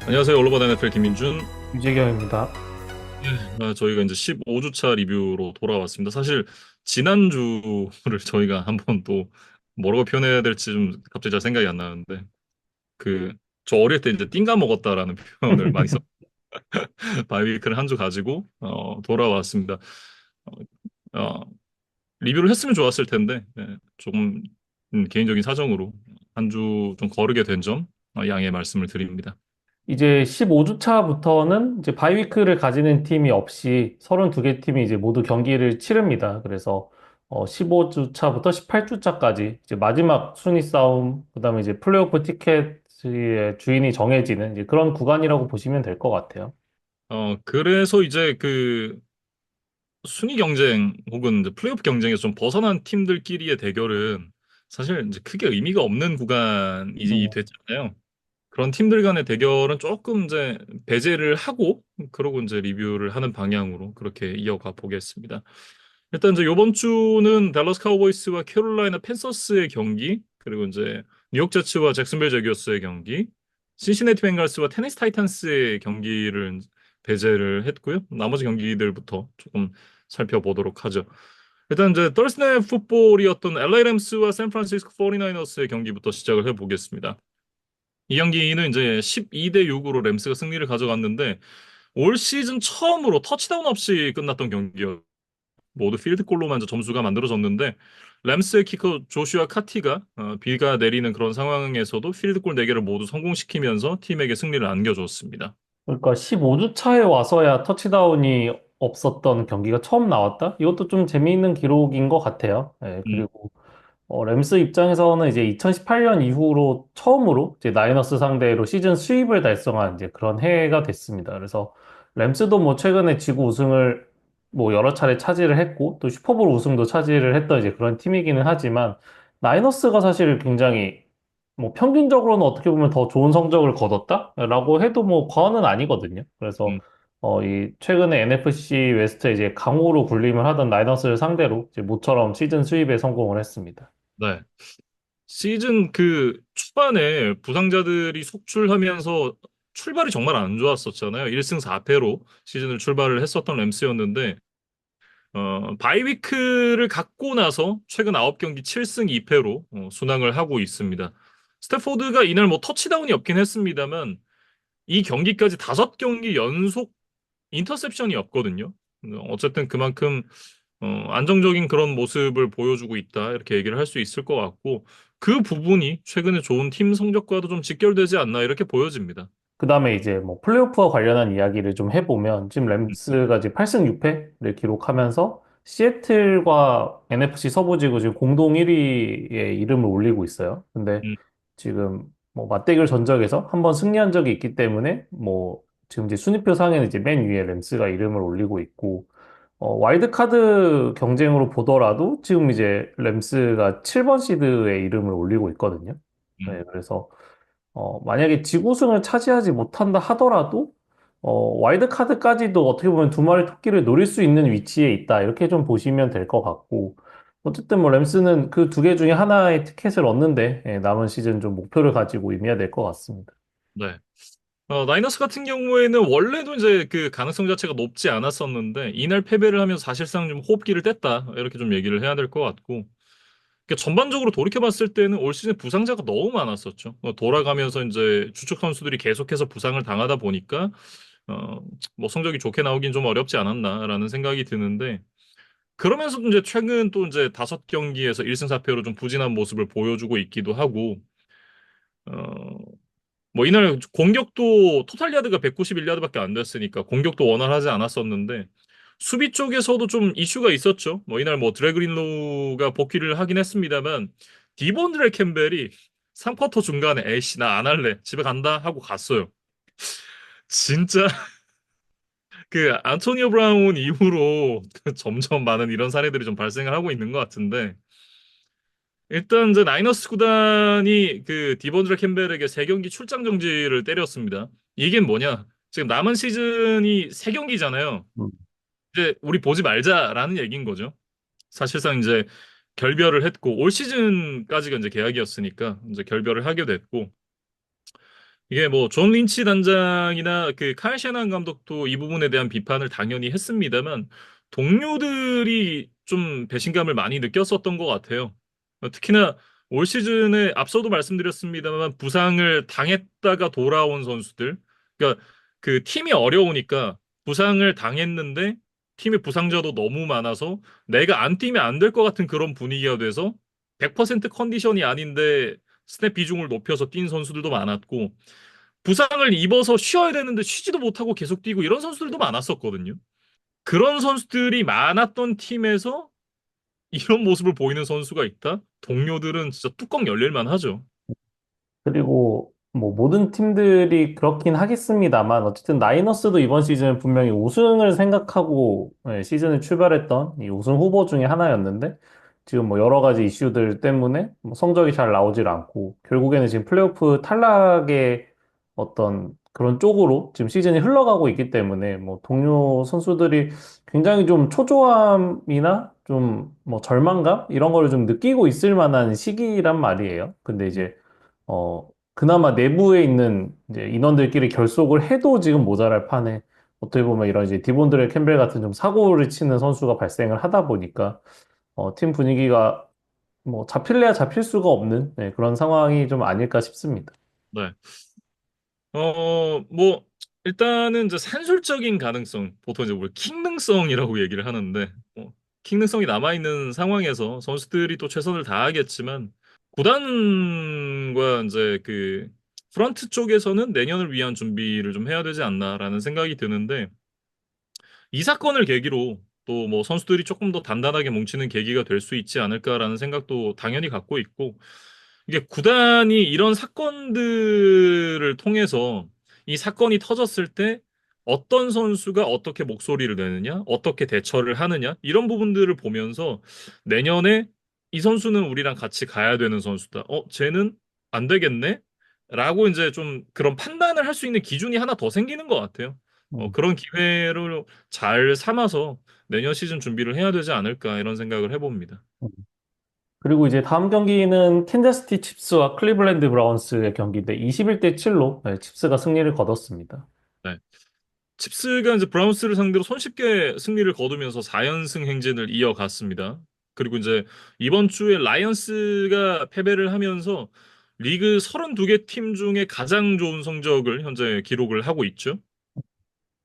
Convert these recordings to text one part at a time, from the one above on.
안녕하세요. 올로버드 NFL 김민준. 유재경입니다. 저희가 이제 15주차 리뷰로 돌아왔습니다. 사실 지난주를 저희가 한번 또 뭐라고 표현해야 될지 좀 갑자기 잘 생각이 안 나는데 그 저 어릴 때 이제 띵가 먹었다라는 표현을 많이 써 바이위크를 한 주 가지고 돌아왔습니다. 어, 어, 리뷰를 했으면 좋았을 텐데 조금 개인적인 사정으로 한 주 좀 거르게 된 점 양해 말씀을 드립니다. 이제 15주 차부터는 이제 바이위크를 가지는 팀이 없이 32개 팀이 이제 모두 경기를 치릅니다. 그래서 15주 차부터 18주 차까지 이제 마지막 순위 싸움, 그다음에 이제 플레이오프 티켓의 주인이 정해지는 이제 그런 구간이라고 보시면 될 것 같아요. 그래서 이제 그 순위 경쟁 혹은 이제 플레이오프 경쟁에서 좀 벗어난 팀들끼리의 대결은 사실 이제 크게 의미가 없는 구간이 음. 됐잖아요. 그런 팀들 간의 대결은 조금 이제 배제를 하고 그러고 이제 리뷰를 하는 방향으로 그렇게 이어가 보겠습니다. 일단 이제 이번 주는 달러스 카우보이스와 캐롤라이나 팬서스의 경기, 그리고 이제 뉴욕 제츠와 잭슨빌 제기어스의 경기, 신시내티 벤갈스와 테네시 타이탄스의 경기를 배제를 했고요. 나머지 경기들부터 조금 살펴보도록 하죠. 일단 이제 더스데이 풋볼이었던 LA 램스와 샌프란시스코 49어스의 경기부터 시작을 해보겠습니다. 이 경기는 이제 12대 6으로 램스가 승리를 가져갔는데 올 시즌 처음으로 터치다운 없이 끝났던 경기였어요. 모두 필드골로만 이제 점수가 만들어졌는데 램스의 키커 조슈아 카티가 비가 내리는 그런 상황에서도 필드골 4개를 모두 성공시키면서 팀에게 승리를 안겨줬습니다. 그러니까 15주 차에 와서야 터치다운이 없었던 경기가 처음 나왔다? 이것도 좀 재미있는 기록인 것 같아요. 예, 음, 그리고 램스 입장에서는 이제 2018년 이후로 처음으로 이제 나이너스 상대로 시즌 수입을 달성한 이제 그런 해가 됐습니다. 그래서 램스도 뭐 최근에 지구 우승을 뭐 여러 차례 차지를 했고 또 슈퍼볼 우승도 차지를 했던 이제 그런 팀이기는 하지만 나이너스가 사실 굉장히 뭐 평균적으로는 어떻게 보면 더 좋은 성적을 거뒀다라고 해도 뭐 과언은 아니거든요. 그래서 음, 이 최근에 NFC 웨스트 이제 강호로 군림을 하던 나이너스를 상대로 이제 모처럼 시즌 수입에 성공을 했습니다. 네. 시즌 그 초반에 부상자들이 속출하면서 출발이 정말 안 좋았었잖아요. 1승 4패로 시즌을 출발을 했었던 램스였는데 바이위크를 갖고 나서 최근 9경기 7승 2패로 순항을 하고 있습니다. 스태포드가 이날 뭐 터치다운이 없긴 했습니다만 이 경기까지 5경기 연속 인터셉션이 없거든요. 어쨌든 그만큼 안정적인 그런 모습을 보여주고 있다 이렇게 얘기를 할 수 있을 것 같고 그 부분이 최근에 좋은 팀 성적과도 좀 직결되지 않나 이렇게 보여집니다. 그 다음에 이제 뭐 플레이오프와 관련한 이야기를 좀 해보면 지금 램스가 이제 8승 6패를 기록하면서 시애틀과 NFC 서부지구 지금 공동 1위에 이름을 올리고 있어요. 근데 음, 지금 뭐 맞대결 전적에서 한번 승리한 적이 있기 때문에 뭐 지금 이제 순위표 상에는 이제 맨 위에 램스가 이름을 올리고 있고 와일드카드 경쟁으로 보더라도 지금 이제 램스가 7번 시드에 이름을 올리고 있거든요. 음, 네, 그래서 만약에 지구승을 차지하지 못한다 하더라도, 와일드카드까지도 어떻게 보면 두 마리 토끼를 노릴 수 있는 위치에 있다. 이렇게 좀 보시면 될 것 같고, 어쨌든 뭐 램스는 그 두 개 중에 하나의 티켓을 얻는데, 남은 시즌 좀 목표를 가지고 임해야 될 것 같습니다. 네. 나이너스 같은 경우에는 원래도 이제 그 가능성 자체가 높지 않았었는데 이날 패배를 하면서 사실상 좀 호흡기를 뗐다 이렇게 좀 얘기를 해야 될 것 같고 그러니까 전반적으로 돌이켜봤을 때는 올 시즌 부상자가 너무 많았었죠. 돌아가면서 이제 주축 선수들이 계속해서 부상을 당하다 보니까 어, 뭐 성적이 좋게 나오긴 좀 어렵지 않았나라는 생각이 드는데 그러면서도 이제 최근 또 이제 5경기에서 1승 4패로 좀 부진한 모습을 보여주고 있기도 하고 어, 뭐 이날 공격도 토탈 야드가 191야드밖에 안 됐으니까 공격도 원활하지 않았었는데 수비 쪽에서도 좀 이슈가 있었죠. 뭐 이날 뭐 드래그린로우가 복귀를 하긴 했습니다만 디본드레 캠벨이 3쿼터 중간에 에이씨 나 안 할래 집에 간다 하고 갔어요. 진짜 그 안토니오 브라운 이후로 점점 많은 이런 사례들이 좀 발생을 하고 있는 것 같은데 일단 이제 나이너스 구단이 그 디본드레 캠벨에게 3경기 출장 정지를 때렸습니다. 이게 뭐냐? 지금 남은 시즌이 3경기잖아요. 음. 이제 우리 보지 말자라는 얘기인 거죠. 사실상 이제 결별을 했고 올 시즌까지가 이제 계약이었으니까 이제 결별을 하게 됐고 이게 뭐 존 린치 단장이나 그 카일 샤난 감독도 이 부분에 대한 비판을 당연히 했습니다만 동료들이 좀 배신감을 많이 느꼈었던 것 같아요. 특히나 올 시즌에 앞서도 말씀드렸습니다만 부상을 당했다가 돌아온 선수들, 그러니까 그 팀이 어려우니까 부상을 당했는데 팀의 부상자도 너무 많아서 내가 안 뛰면 안 될 것 같은 그런 분위기가 돼서 100% 컨디션이 아닌데 스냅 비중을 높여서 뛴 선수들도 많았고 부상을 입어서 쉬어야 되는데 쉬지도 못하고 계속 뛰고 이런 선수들도 많았었거든요. 그런 선수들이 많았던 팀에서 이런 모습을 보이는 선수가 있다? 동료들은 진짜 뚜껑 열릴만 하죠. 그리고 뭐 모든 팀들이 그렇긴 하겠습니다만 어쨌든 나이너스도 이번 시즌 분명히 우승을 생각하고 시즌을 출발했던 이 우승 후보 중에 하나였는데 지금 뭐 여러 가지 이슈들 때문에 뭐 성적이 잘 나오질 않고 결국에는 지금 플레이오프 탈락의 어떤 그런 쪽으로 지금 시즌이 흘러가고 있기 때문에 뭐 동료 선수들이 굉장히 좀 초조함이나 좀 뭐 절망감 이런 거를 좀 느끼고 있을 만한 시기란 말이에요. 근데 이제 그나마 내부에 있는 이제 인원들끼리 결속을 해도 지금 모자랄 판에 어떻게 보면 이런 이제 디본드레 캠벨 같은 좀 사고를 치는 선수가 발생을 하다 보니까 팀 분위기가 뭐 잡힐래야 잡힐 수가 없는 그런 상황이 좀 아닐까 싶습니다. 네. 뭐, 일단은 이제 산술적인 가능성, 보통 이제 우리 킹능성이라고 얘기를 하는데, 킹능성이 남아있는 상황에서 선수들이 또 최선을 다하겠지만, 구단과 이제 그 프런트 쪽에서는 내년을 위한 준비를 좀 해야 되지 않나라는 생각이 드는데, 이 사건을 계기로 또 뭐 선수들이 조금 더 단단하게 뭉치는 계기가 될 수 있지 않을까라는 생각도 당연히 갖고 있고, 이게 구단이 이런 사건들을 통해서 이 사건이 터졌을 때 어떤 선수가 어떻게 목소리를 내느냐, 어떻게 대처를 하느냐, 이런 부분들을 보면서 내년에 이 선수는 우리랑 같이 가야 되는 선수다. 쟤는 안 되겠네? 라고 이제 좀 그런 판단을 할 수 있는 기준이 하나 더 생기는 것 같아요. 음. 그런 기회를 잘 삼아서 내년 시즌 준비를 해야 되지 않을까 이런 생각을 해봅니다. 그리고 이제 다음 경기는 캔자스티 칩스와 클리블랜드 브라운스의 경기인데 21대 7로 칩스가 승리를 거뒀습니다. 네. 칩스가 이제 브라운스를 상대로 손쉽게 승리를 거두면서 4연승 행진을 이어갔습니다. 그리고 이제 이번 주에 라이언스가 패배를 하면서 리그 32개 팀 중에 가장 좋은 성적을 현재 기록을 하고 있죠.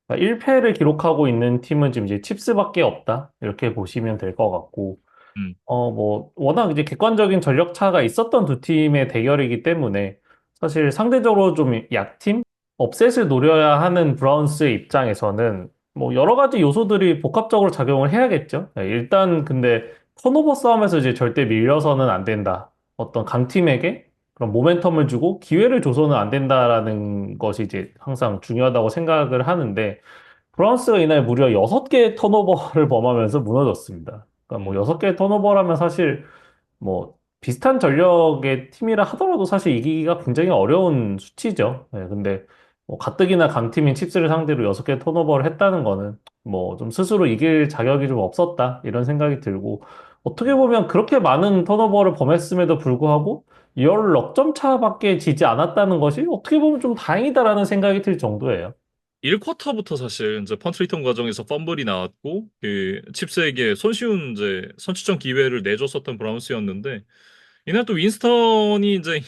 1패를 기록하고 있는 팀은 지금 이제 칩스밖에 없다. 이렇게 보시면 될 것 같고 음, 뭐, 워낙 이제 객관적인 전력 차가 있었던 두 팀의 대결이기 때문에 사실 상대적으로 좀 약팀? 업셋을 노려야 하는 브라운스의 입장에서는 뭐 여러 가지 요소들이 복합적으로 작용을 해야겠죠. 일단 근데 턴오버 싸움에서 이제 절대 밀려서는 안 된다. 어떤 강팀에게 그런 모멘텀을 주고 기회를 줘서는 안 된다라는 것이 이제 항상 중요하다고 생각을 하는데 프랑스가 이날 무려 6개의 턴오버를 범하면서 무너졌습니다. 그러니까 뭐 음, 6개의 턴오버라면 사실 뭐 비슷한 전력의 팀이라 하더라도 사실 이기기가 굉장히 어려운 수치죠. 근데 뭐 가뜩이나 강팀인 칩스를 상대로 6개 턴오버를 했다는 거는 뭐 좀 스스로 이길 자격이 좀 없었다 이런 생각이 들고 어떻게 보면 그렇게 많은 턴오버를 범했음에도 불구하고 16점 차밖에 지지 않았다는 것이 어떻게 보면 좀 다행이다라는 생각이 들 정도예요. 1쿼터부터 사실 이제 펀트 리턴 과정에서 펌블이 나왔고 그 칩스에게 손쉬운 이제 선취점 기회를 내줬었던 브라운스였는데 이날 또 윈스턴이 이제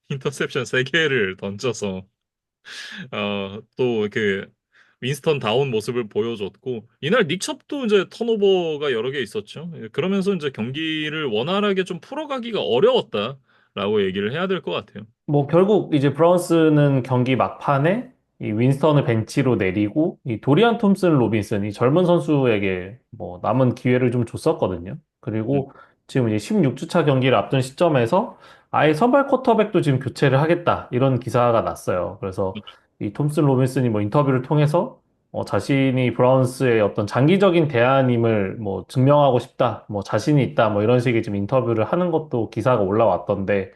인터셉션 3개를 던져서 또 그 윈스턴 다운 모습을 보여줬고 이날 닉첩도 이제 턴오버가 여러 개 있었죠. 그러면서 이제 경기를 원활하게 좀 풀어가기가 어려웠다라고 얘기를 해야 될 것 같아요. 뭐 결국 이제 브라운스는 경기 막판에 이 윈스턴을 벤치로 내리고 이 도리안 톰슨 로빈슨이 젊은 선수에게 뭐 남은 기회를 좀 줬었거든요. 음, 그리고 지금 이제 16주차 경기를 앞둔 시점에서 아예 선발 쿼터백도 지금 교체를 하겠다 이런 기사가 났어요. 그래서 이 톰슨 로빈슨이 뭐 인터뷰를 통해서 자신이 브라운스의 어떤 장기적인 대안임을 뭐 증명하고 싶다, 뭐 자신이 있다, 뭐 이런 식의 지금 인터뷰를 하는 것도 기사가 올라왔던데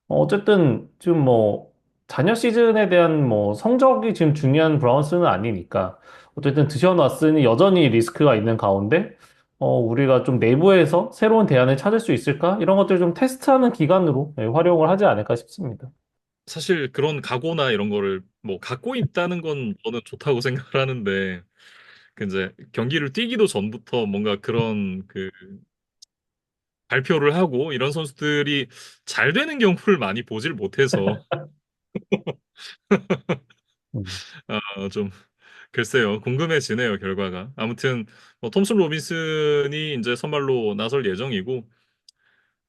어쨌든 지금 뭐 자녀 시즌에 대한 뭐 성적이 지금 중요한 브라운스는 아니니까 어쨌든 드셔놨으니 여전히 리스크가 있는 가운데 우리가 좀 내부에서 새로운 대안을 찾을 수 있을까? 이런 것들 좀 테스트하는 기간으로 활용을 하지 않을까 싶습니다. 사실 그런 각오나 이런 거를 뭐 갖고 있다는 건 저는 좋다고 생각을 하는데 그 이제 경기를 뛰기도 전부터 뭔가 그런 그 발표를 하고 이런 선수들이 잘 되는 경우를 많이 보질 못해서 음. 좀 글쎄요 궁금해지네요 결과가. 아무튼 뭐 톰슨 로빈슨이 이제 선발로 나설 예정이고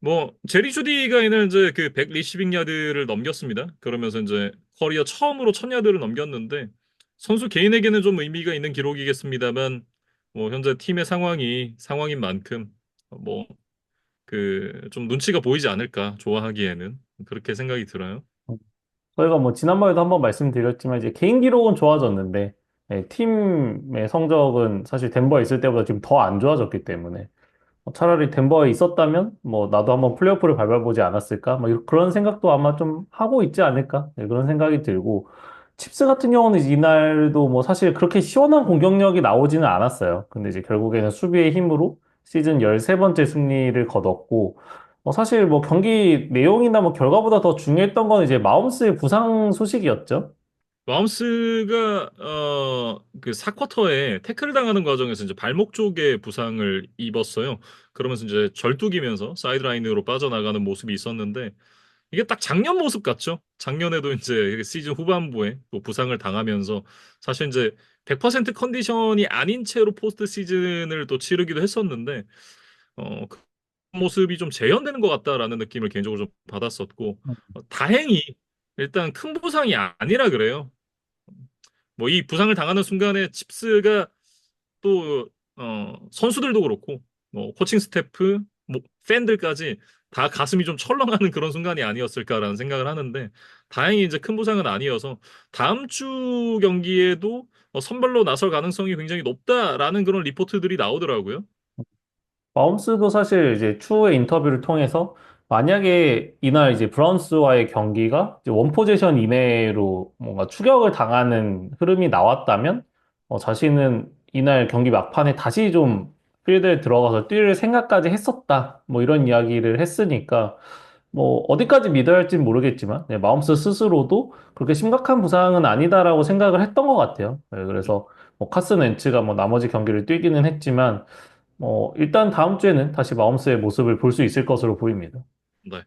뭐 제리 주디가 이는 이제 그 100 리시빙 야드를 넘겼습니다. 그러면서 이제 커리어 처음으로 1000야드를 넘겼는데 선수 개인에게는 좀 의미가 있는 기록이겠습니다만 뭐 현재 팀의 상황인 만큼 뭐 그 좀 눈치가 보이지 않을까 좋아하기에는 그렇게 생각이 들어요. 저희가 뭐 지난번에도 한번 말씀드렸지만 이제 개인 기록은 좋아졌는데 팀의 성적은 사실 덴버에 있을 때보다 지금 더 안 좋아졌기 때문에 차라리 덴버에 있었다면 뭐 나도 한번 플레이오프를 밟아보지 않았을까? 뭐 그런 생각도 아마 좀 하고 있지 않을까? 그런 생각이 들고 칩스 같은 경우는 이날도 뭐 사실 그렇게 시원한 공격력이 나오지는 않았어요. 근데 이제 결국에는 수비의 힘으로 시즌 13번째 승리를 거뒀고 사실 뭐 경기 내용이나 뭐 결과보다 더 중요했던 건 이제 마홈스의 부상 소식이었죠. 마움스가 그 4쿼터에 태클 당하는 과정에서 이제 발목 쪽에 부상을 입었어요. 그러면서 이제 절뚝이면서 사이드라인으로 빠져나가는 모습이 있었는데 이게 딱 작년 모습 같죠? 작년에도 이제 시즌 후반부에 또 부상을 당하면서 사실 이제 100% 컨디션이 아닌 채로 포스트 시즌을 또 치르기도 했었는데 그 모습이 좀 재현되는 것 같다라는 느낌을 개인적으로 좀 받았었고 다행히 일단 큰 부상이 아니라 그래요. 뭐 이 부상을 당하는 순간에 칩스가 또 선수들도 그렇고 뭐 코칭 스태프, 뭐 팬들까지 다 가슴이 좀 철렁하는 그런 순간이 아니었을까라는 생각을 하는데 다행히 이제 큰 부상은 아니어서 다음 주 경기에도 선발로 나설 가능성이 굉장히 높다라는 그런 리포트들이 나오더라고요. 마홈스도 사실 이제 추후의 인터뷰를 통해서 만약에 이날 이제 브라운스와의 경기가 이제 원 포지션 이내로 뭔가 추격을 당하는 흐름이 나왔다면 자신은 이날 경기 막판에 다시 좀 필드에 들어가서 뛸 생각까지 했었다. 뭐 이런 이야기를 했으니까 뭐 어디까지 믿어야 할지 모르겠지만 마홈스 스스로도 그렇게 심각한 부상은 아니다라고 생각을 했던 것 같아요. 그래서 뭐 카슨 웬츠가 뭐 나머지 경기를 뛰기는 했지만 일단 다음 주에는 다시 마홈스의 모습을 볼 수 있을 것으로 보입니다. 네.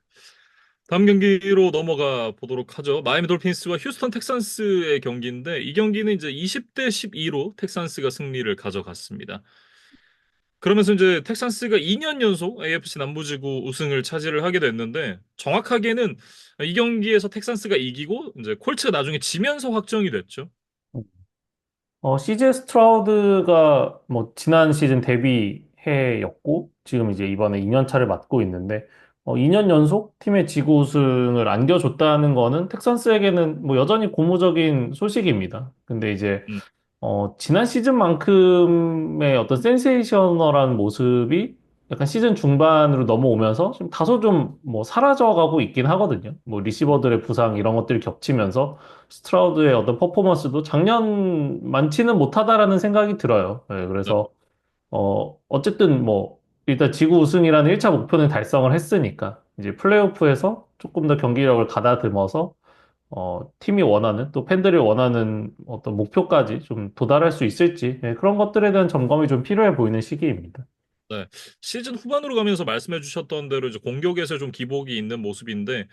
다음 경기로 넘어가 보도록 하죠. 마이애미 돌핀스와 휴스턴 텍산스의 경기인데 이 경기는 이제 20대 12로 텍산스가 승리를 가져갔습니다. 그러면서 이제 텍산스가 2년 연속 AFC 남부지구 우승을 차지를 하게 됐는데 정확하게는 이 경기에서 텍산스가 이기고 이제 콜츠가 나중에 지면서 확정이 됐죠. CJ 스트라우드가 뭐 지난 시즌 데뷔해였고 지금 이제 이번에 2년 차를 맡고 있는데 2년 연속 팀의 지구 우승을 안겨줬다는 거는 텍산스에게는 뭐 여전히 고무적인 소식입니다. 근데 이제 음, 지난 시즌만큼의 어떤 센세이셔널한 모습이 약간 시즌 중반으로 넘어오면서 좀 다소 좀 뭐 사라져가고 있긴 하거든요. 뭐 리시버들의 부상 이런 것들이 겹치면서 스트라우드의 어떤 퍼포먼스도 작년 많지는 못하다라는 생각이 들어요. 네, 네, 그래서 어쨌든 뭐 일단 지구 우승이라는 1차 목표는 달성을 했으니까 이제 플레이오프에서 조금 더 경기력을 가다듬어서 팀이 원하는 또 팬들이 원하는 어떤 목표까지 좀 도달할 수 있을지 그런 것들에 대한 점검이 좀 필요해 보이는 시기입니다. 네. 시즌 후반으로 가면서 말씀해 주셨던 대로 이제 공격에서 좀 기복이 있는 모습인데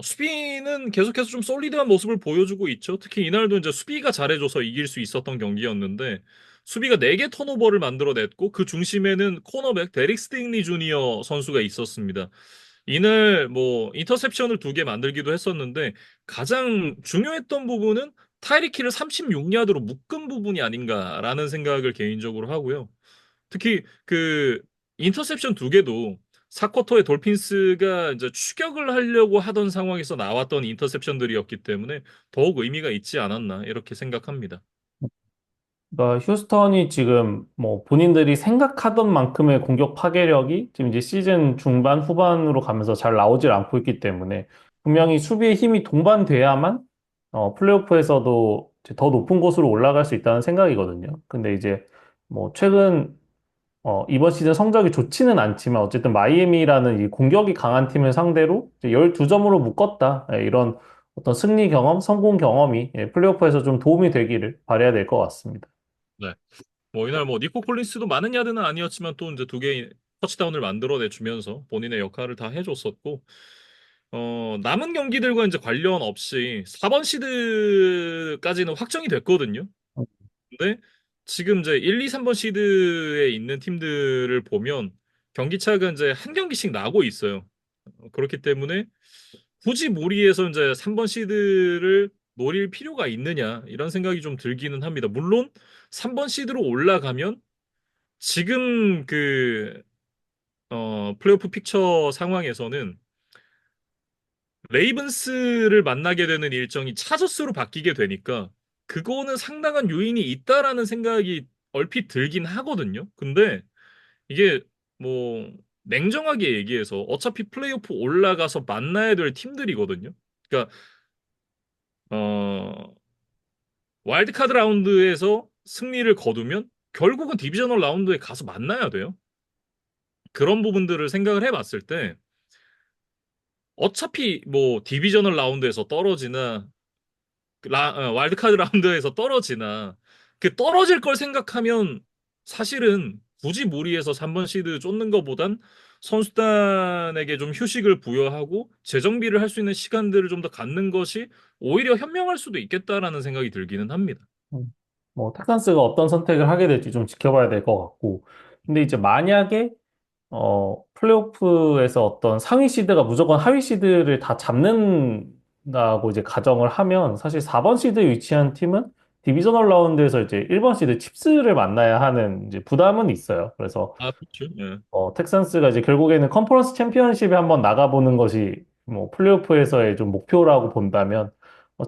수비는 계속해서 좀 솔리드한 모습을 보여주고 있죠. 특히 이날도 이제 수비가 잘해줘서 이길 수 있었던 경기였는데 수비가 4개 턴오버를 만들어냈고 그 중심에는 코너백 데릭 스팅리 주니어 선수가 있었습니다. 이날 뭐 인터셉션을 2개 만들기도 했었는데 가장 중요했던 부분은 타이리키를 36야드로 묶은 부분이 아닌가라는 생각을 개인적으로 하고요. 특히 그 인터셉션 2개도 4쿼터에 돌핀스가 이제 추격을 하려고 하던 상황에서 나왔던 인터셉션들이었기 때문에 더욱 의미가 있지 않았나 이렇게 생각합니다. 그러니까 휴스턴이 지금 뭐 본인들이 생각하던 만큼의 공격 파괴력이 지금 이제 시즌 중반 후반으로 가면서 잘 나오질 않고 있기 때문에 분명히 수비의 힘이 동반돼야만 플레이오프에서도 이제 더 높은 곳으로 올라갈 수 있다는 생각이거든요. 근데 이제 뭐 최근 이번 시즌 성적이 좋지는 않지만 어쨌든 마이애미라는 이 공격이 강한 팀을 상대로 12점으로 묶었다. 이런 어떤 승리 경험, 성공 경험이 플레이오프에서 좀 도움이 되기를 바라야 될 것 같습니다. 네. 뭐 이날 뭐 니코 콜린스도 많은 야드는 아니었지만 또 이제 두 개의 터치다운을 만들어내 주면서 본인의 역할을 다 해줬었고 남은 경기들과 이제 관련 없이 4번 시드까지는 확정이 됐거든요. 근데 지금 이제 1, 2, 3번 시드에 있는 팀들을 보면 경기차가 이제 한 경기씩 나고 있어요. 그렇기 때문에 굳이 무리해서 이제 3번 시드를 노릴 필요가 있느냐 이런 생각이 좀 들기는 합니다. 물론 3번 시드로 올라가면 지금 플레이오프 픽처 상황에서는 레이븐스를 만나게 되는 일정이 차저스로 바뀌게 되니까 그거는 상당한 요인이 있다라는 생각이 얼핏 들긴 하거든요. 근데 이게 뭐 냉정하게 얘기해서 어차피 플레이오프 올라가서 만나야 될 팀들이거든요. 그러니까 어 와일드카드 라운드에서 승리를 거두면 결국은 디비저널 라운드에 가서 만나야 돼요. 그런 부분들을 생각을 해봤을 때 어차피 뭐 디비저널 라운드에서 떨어지나 와일드카드 라운드에서 떨어지나 그 떨어질 걸 생각하면 사실은 굳이 무리해서 3번 시드 쫓는 것보단 선수단에게 좀 휴식을 부여하고 재정비를 할 수 있는 시간들을 좀 더 갖는 것이 오히려 현명할 수도 있겠다라는 생각이 들기는 합니다. 음. 뭐, 텍산스가 어떤 선택을 하게 될지 좀 지켜봐야 될 것 같고. 근데 이제 만약에, 플레이오프에서 어떤 상위 시드가 무조건 하위 시드를 다 잡는다고 이제 가정을 하면 사실 4번 시드에 위치한 팀은 디비저널 라운드에서 이제 1번 시드 칩스를 만나야 하는 이제 부담은 있어요. 그래서 아, 그렇죠. 예. 텍산스가 이제 결국에는 컨퍼런스 챔피언십에 한번 나가보는 것이 뭐 플레이오프에서의 좀 목표라고 본다면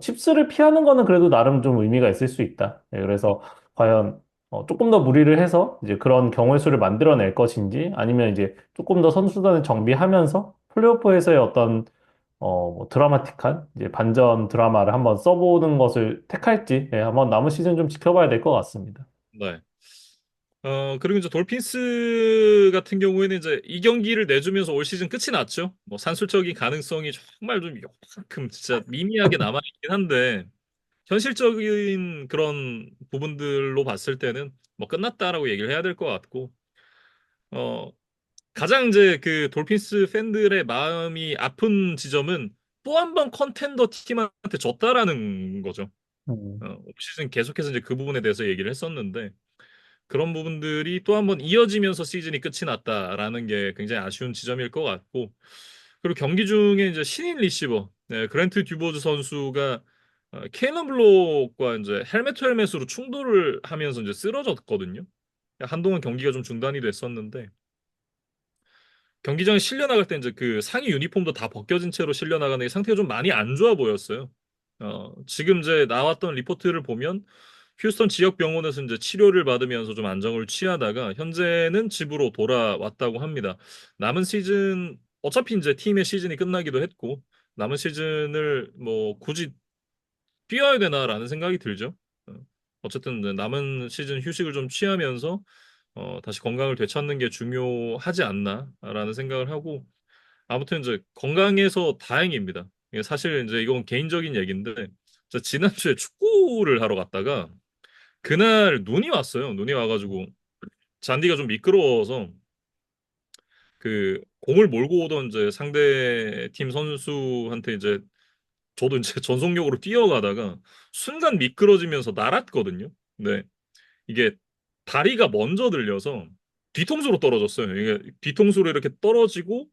칩스를 피하는 거는 그래도 나름 좀 의미가 있을 수 있다. 그래서 과연 조금 더 무리를 해서 이제 그런 경우의 수를 만들어낼 것인지 아니면 이제 조금 더 선수단을 정비하면서 플레이오프에서의 어떤 뭐 드라마틱한 이제 반전 드라마를 한번 써보는 것을 택할지 한번 남은 시즌 좀 지켜봐야 될 것 같습니다. 네. 그리고 이제 돌핀스 같은 경우에는 이제 이 경기를 내주면서 올 시즌 끝이 났죠. 뭐 산술적인 가능성이 정말 좀 요만큼 진짜 미미하게 남아있긴 한데 현실적인 그런 부분들로 봤을 때는 뭐 끝났다라고 얘기를 해야 될 것 같고 어, 가장 이제 그 돌핀스 팬들의 마음이 아픈 지점은 또 한 번 컨텐더 팀한테 졌다라는 거죠. 음, 올 시즌 계속해서 이제 그 부분에 대해서 얘기를 했었는데 그런 부분들이 또 한 번 이어지면서 시즌이 끝이 났다라는 게 굉장히 아쉬운 지점일 것 같고 그리고 경기 중에 이제 신인 리시버 그랜트 듀보즈 선수가 케일런 블록과 이제 헬멧 투 헬멧으로 충돌을 하면서 이제 쓰러졌거든요. 한동안 경기가 좀 중단이 됐었는데 경기장에 실려 나갈 때 이제 그 상의 유니폼도 다 벗겨진 채로 실려 나가는 게 상태가 좀 많이 안 좋아 보였어요. 지금 이제 나왔던 리포트를 보면 휴스턴 지역 병원에서 이제 치료를 받으면서 좀 안정을 취하다가 현재는 집으로 돌아왔다고 합니다. 남은 시즌 어차피 이제 팀의 시즌이 끝나기도 했고 남은 시즌을 뭐 굳이 뛰어야 되나라는 생각이 들죠. 어, 어쨌든 이제 남은 시즌 휴식을 좀 취하면서 다시 건강을 되찾는 게 중요하지 않나라는 생각을 하고 아무튼 이제 건강해서 다행입니다. 이게 사실 이제 이건 개인적인 얘기인데 저 지난주에 축구를 하러 갔다가 그날 눈이 왔어요. 눈이 와가지고 잔디가 좀 미끄러워서 그 공을 몰고 오던 이제 상대 팀 선수한테 이제 저도 이제 전속력으로 뛰어가다가 순간 미끄러지면서 날았거든요. 네. 이게 다리가 먼저 들려서 뒤통수로 떨어졌어요. 이게 뒤통수로 이렇게 떨어지고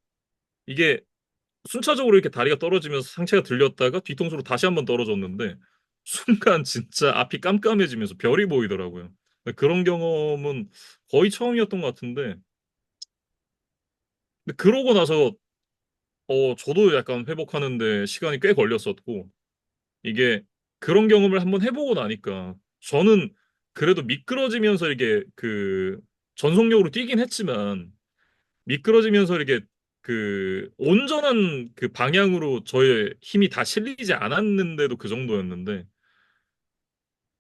이게 순차적으로 이렇게 다리가 떨어지면서 상체가 들렸다가 뒤통수로 다시 한번 떨어졌는데 순간 진짜 앞이 깜깜해지면서 별이 보이더라고요. 그런 경험은 거의 처음이었던 것 같은데 근데 그러고 나서 저도 약간 회복하는데 시간이 꽤 걸렸었고 이게 그런 경험을 한번 해보고 나니까 저는 그래도 미끄러지면서 이게 그 전속력으로 뛰긴 했지만 미끄러지면서 이렇게 그 온전한 그 방향으로 저의 힘이 다 실리지 않았는데도 그 정도였는데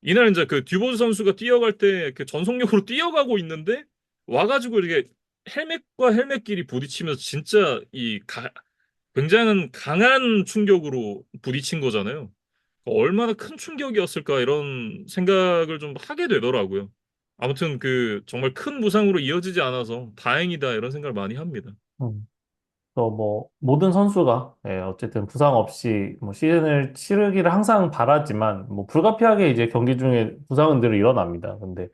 이날 이제 그 듀보즈 선수가 뛰어갈 때 그 전속력으로 뛰어가고 있는데 와가지고 이렇게 헬멧과 헬멧끼리 부딪히면서 진짜 이 굉장한 강한 충격으로 부딪힌 거잖아요. 얼마나 큰 충격이었을까 이런 생각을 좀 하게 되더라고요. 아무튼 그 정말 큰 부상으로 이어지지 않아서 다행이다 이런 생각을 많이 합니다. 음. 뭐 모든 선수가 어쨌든 부상 없이 뭐 시즌을 치르기를 항상 바라지만 뭐 불가피하게 이제 경기 중에 부상은 늘 일어납니다. 근데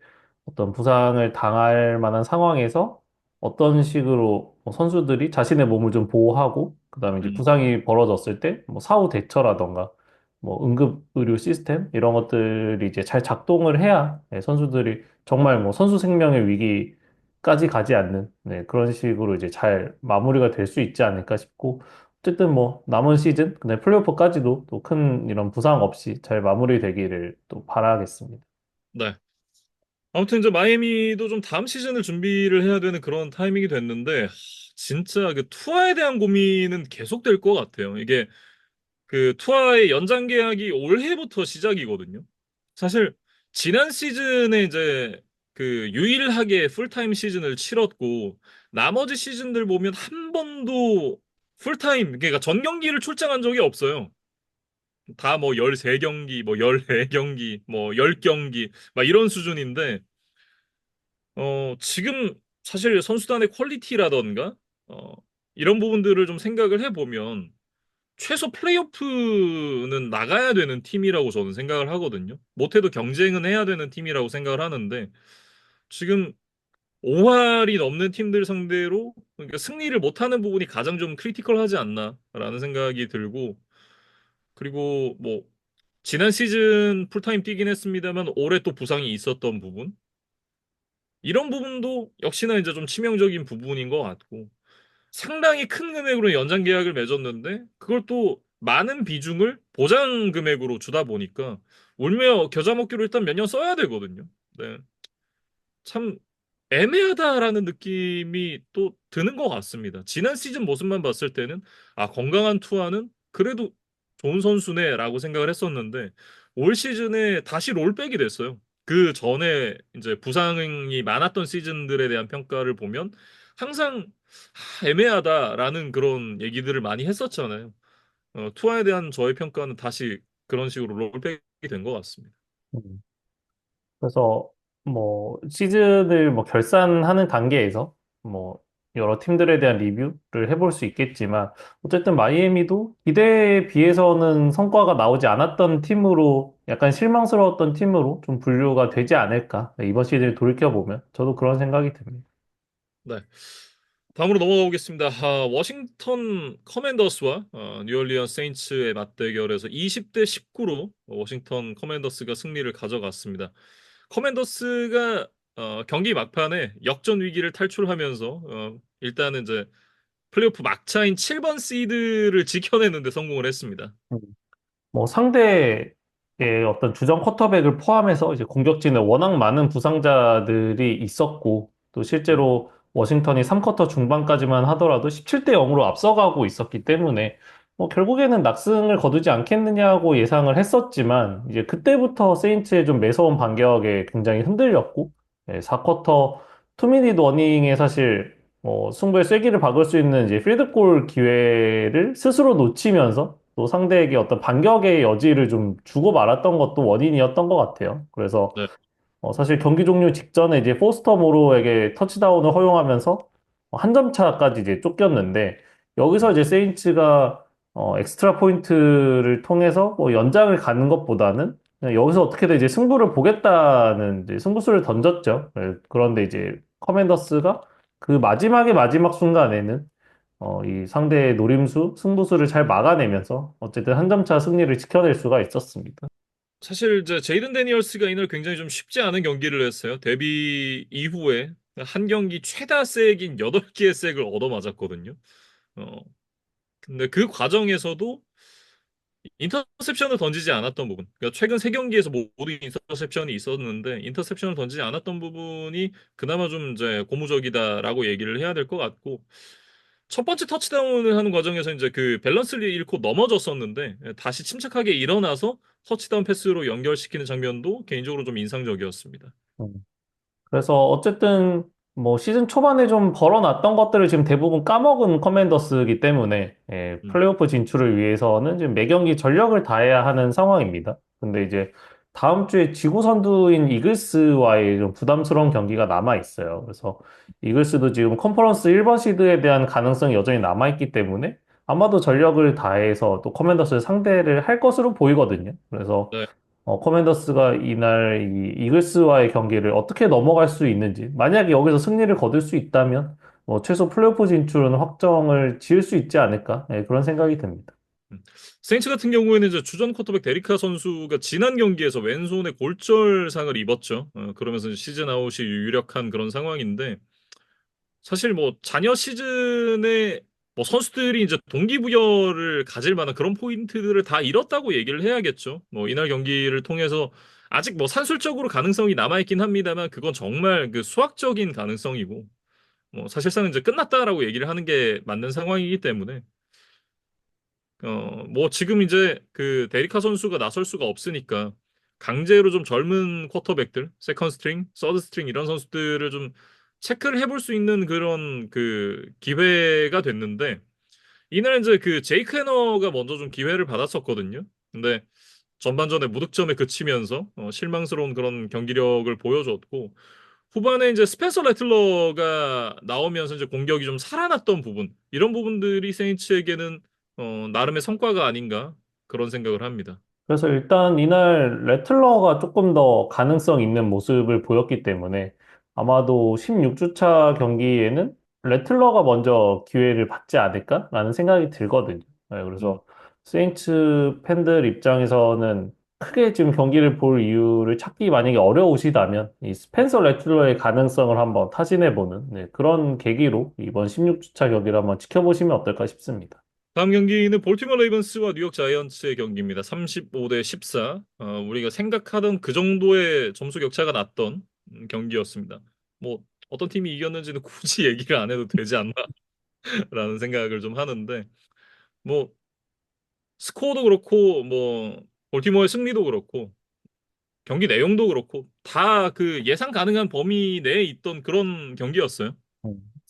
어떤 부상을 당할 만한 상황에서 어떤 식으로 뭐 선수들이 자신의 몸을 좀 보호하고 그다음에 이제 음, 부상이 벌어졌을 때 뭐 사후 대처라던가 뭐 응급 의료 시스템 이런 것들이 이제 잘 작동을 해야 선수들이 정말 뭐 선수 생명의 위기까지 가지 않는 그런 식으로 이제 잘 마무리가 될 수 있지 않을까 싶고 어쨌든 뭐 남은 시즌 그다음에 플레이오프까지도 또 큰 이런 부상 없이 잘 마무리되기를 또 바라겠습니다. 네. 아무튼 이제 마이애미도 좀 다음 시즌을 준비를 해야 되는 그런 타이밍이 됐는데 진짜 그 투아에 대한 고민은 계속될 것 같아요. 이게 그 투아의 연장 계약이 올해부터 시작이거든요. 사실 지난 시즌에 이제 그 유일하게 풀타임 시즌을 치렀고 나머지 시즌들 보면 한 번도 풀타임 그러니까 전 경기를 출장한 적이 없어요. 다 뭐 13경기, 뭐 14경기, 뭐 10경기 막 이런 수준인데 지금 사실 선수단의 퀄리티라던가 어 이런 부분들을 좀 생각을 해보면 최소 플레이오프는 나가야 되는 팀이라고 저는 생각을 하거든요. 못해도 경쟁은 해야 되는 팀이라고 생각을 하는데 지금 5할이 넘는 팀들 상대로 그러니까 승리를 못하는 부분이 가장 좀 크리티컬하지 않나라는 생각이 들고 그리고 뭐 지난 시즌 풀타임 뛰긴 했습니다만 올해 또 부상이 있었던 부분 이런 부분도 역시나 이제 좀 치명적인 부분인 것 같고 상당히 큰 금액으로 연장 계약을 맺었는데 그걸 또 많은 비중을 보장 금액으로 주다 보니까 울며 겨자 먹기로 일단 몇 년 써야 되거든요. 네. 참 애매하다라는 느낌이 또 드는 것 같습니다. 지난 시즌 모습만 봤을 때는 건강한 투아는 그래도 좋은 선수네라고 생각을 했었는데 올 시즌에 다시 롤백이 됐어요. 그 전에 이제 부상이 많았던 시즌들에 대한 평가를 보면 항상 애매하다라는 그런 얘기들을 많이 했었잖아요. 투아에 대한 저의 평가는 다시 그런 식으로 롤백이 된 것 같습니다. 음. 그래서 뭐 시즌을 뭐 결산하는 단계에서 뭐 여러 팀들에 대한 리뷰를 해볼 수 있겠지만 어쨌든 마이애미도 기대에 비해서는 성과가 나오지 않았던 팀으로 약간 실망스러웠던 팀으로 좀 분류가 되지 않을까. 네, 이번 시즌을 돌이켜보면 저도 그런 생각이 듭니다. 네. 다음으로 넘어가 보겠습니다. 워싱턴 커맨더스와 뉴올리언스 세인츠의 맞대결에서 20대 19로 워싱턴 커맨더스가 승리를 가져갔습니다. 커맨더스가 경기 막판에 역전 위기를 탈출하면서 일단은 이제 플레이오프 막차인 7번 시드를 지켜내는데 성공을 했습니다. 뭐 상대의 어떤 주전 쿼터백을 포함해서 이제 공격진에 워낙 많은 부상자들이 있었고 또 음, 실제로 워싱턴이 3쿼터 중반까지만 하더라도 17대 0으로 앞서가고 있었기 때문에 뭐 결국에는 낙승을 거두지 않겠느냐고 예상을 했었지만 이제 그때부터 세인츠의 좀 매서운 반격에 굉장히 흔들렸고 4쿼터 투미닛 워닝에 사실 승부의 쐐기를 박을 수 있는 이제 필드골 기회를 스스로 놓치면서 또 상대에게 어떤 반격의 여지를 좀 주고 말았던 것도 원인이었던 것 같아요. 그래서 네. 사실 경기 종료 직전에 이제 포스터 모로에게 터치다운을 허용하면서 한 점 차까지 이제 쫓겼는데 여기서 음, 이제 세인츠가 엑스트라 포인트를 통해서 뭐 연장을 가는 것보다는 그냥 여기서 어떻게든 이제 승부를 보겠다는 이제 승부수를 던졌죠. 그런데 이제 커맨더스가 그 마지막의 마지막 순간에는 이 상대의 노림수, 승부수를 잘 막아내면서 어쨌든 한 점차 승리를 지켜낼 수가 있었습니다. 사실 이제 제이든 데니얼스가 이날 굉장히 좀 쉽지 않은 경기를 했어요. 데뷔 이후에 한 경기 최다 세긴 8개의 색을 얻어맞았거든요. 어, 근데 그 과정에서도 인터셉션을 던지지 않았던 부분. 그러니까 최근 세 경기에서 모두 인터셉션이 있었는데 인터셉션을 던지지 않았던 부분이 그나마 좀 이제 고무적이다라고 얘기를 해야 될 것 같고 첫 번째 터치다운을 하는 과정에서 이제 그 밸런스를 잃고 넘어졌었는데 다시 침착하게 일어나서 터치다운 패스로 연결시키는 장면도 개인적으로 좀 인상적이었습니다. 음. 그래서 어쨌든 뭐 시즌 초반에 좀 벌어놨던 것들을 지금 대부분 까먹은 커맨더스이기 때문에 음, 플레이오프 진출을 위해서는 지금 매 경기 전력을 다해야 하는 상황입니다. 근데 이제 다음 주에 지구 선두인 이글스와의 좀 부담스러운 경기가 남아 있어요. 그래서 이글스도 지금 컨퍼런스 1번 시드에 대한 가능성이 여전히 남아 있기 때문에 아마도 전력을 다해서 또 커맨더스를 상대를 할 것으로 보이거든요. 그래서 네. 커맨더스가 이날 이 이글스와의 경기를 어떻게 넘어갈 수 있는지, 만약에 여기서 승리를 거둘 수 있다면, 뭐, 최소 플레이오프 진출은 확정을 지을 수 있지 않을까? 네, 그런 생각이 듭니다. 음. 세인츠 같은 경우에는 이제 주전 쿼터백 데리카 선수가 지난 경기에서 왼손에 골절상을 입었죠. 그러면서 이제 시즌 아웃이 유력한 그런 상황인데 사실 뭐 자녀 시즌에 뭐 선수들이 이제 동기부여를 가질 만한 그런 포인트들을 다 잃었다고 얘기를 해야겠죠. 뭐 이날 경기를 통해서 아직 뭐 산술적으로 가능성이 남아있긴 합니다만 그건 정말 그 수학적인 가능성이고 뭐 사실상 이제 끝났다라고 얘기를 하는 게 맞는 상황이기 때문에 뭐 지금 이제 그 데리카 선수가 나설 수가 없으니까 강제로 좀 젊은 쿼터백들, 세컨 스트링, 서드 스트링 이런 선수들을 좀 체크를 해볼 수 있는 그런 그 기회가 됐는데 이날 이제 그 제이크 해너가 먼저 좀 기회를 받았었거든요. 근데 전반전에 무득점에 그치면서 실망스러운 그런 경기력을 보여줬고 후반에 이제 스펜서 레틀러가 나오면서 이제 공격이 좀 살아났던 부분 이런 부분들이 세인츠에게는 나름의 성과가 아닌가 그런 생각을 합니다. 그래서 일단 이날 레틀러가 조금 더 가능성 있는 모습을 보였기 때문에 아마도 16주차 경기에는 레틀러가 먼저 기회를 받지 않을까라는 생각이 들거든요. 네, 음, 그래서 세인츠 팬들 입장에서는 크게 지금 경기를 볼 이유를 찾기 만약에 어려우시다면 이 스펜서 레틀러의 가능성을 한번 타진해보는 네, 그런 계기로 이번 16주차 경기를 한번 지켜보시면 어떨까 싶습니다. 다음 경기는 볼티모 레이븐스와 뉴욕 자이언츠의 경기입니다. 35대 14. 우리가 생각하던 그 정도의 점수 격차가 났던 경기였습니다. 뭐 어떤 팀이 이겼는지는 굳이 얘기를 안 해도 되지 않나라는 생각을 좀 하는데 뭐 스코어도 그렇고 뭐 볼티모어의 승리도 그렇고 경기 내용도 그렇고 다 그 예상 가능한 범위 내에 있던 그런 경기였어요.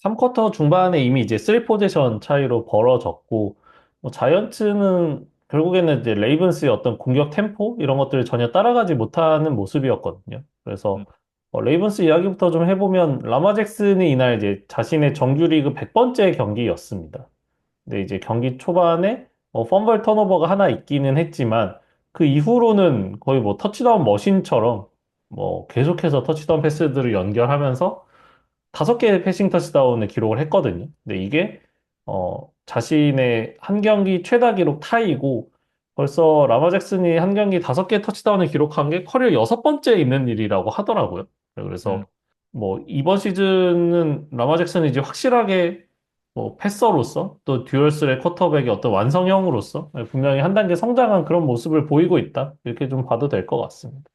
3쿼터 중반에 이미 이제 3포지션 차이로 벌어졌고, 뭐 자이언츠는 결국에는 이제 레이븐스의 어떤 공격 템포 이런 것들을 전혀 따라가지 못하는 모습이었거든요. 그래서 음, 레이븐스 이야기부터 좀 해보면 라마 잭슨이 이날 이제 자신의 정규리그 100번째 경기였습니다. 근데 이제 경기 초반에 펌블 턴오버가 하나 있기는 했지만 그 이후로는 거의 뭐 터치다운 머신처럼 뭐 계속해서 터치다운 패스들을 연결하면서 5개의 패싱 터치다운을 기록을 했거든요. 근데 이게 자신의 한 경기 최다 기록 타이고 벌써 라마 잭슨이 한 경기 5개 터치다운을 기록한 게 커리어 6번째 있는 일이라고 하더라고요. 음. 그래서 뭐 이번 시즌은 라마 잭슨이 이제 확실하게 뭐 패서로서 또 듀얼스의 쿼터백의 어떤 완성형으로서 분명히 한 단계 성장한 그런 모습을 보이고 있다. 이렇게 좀 봐도 될 것 같습니다.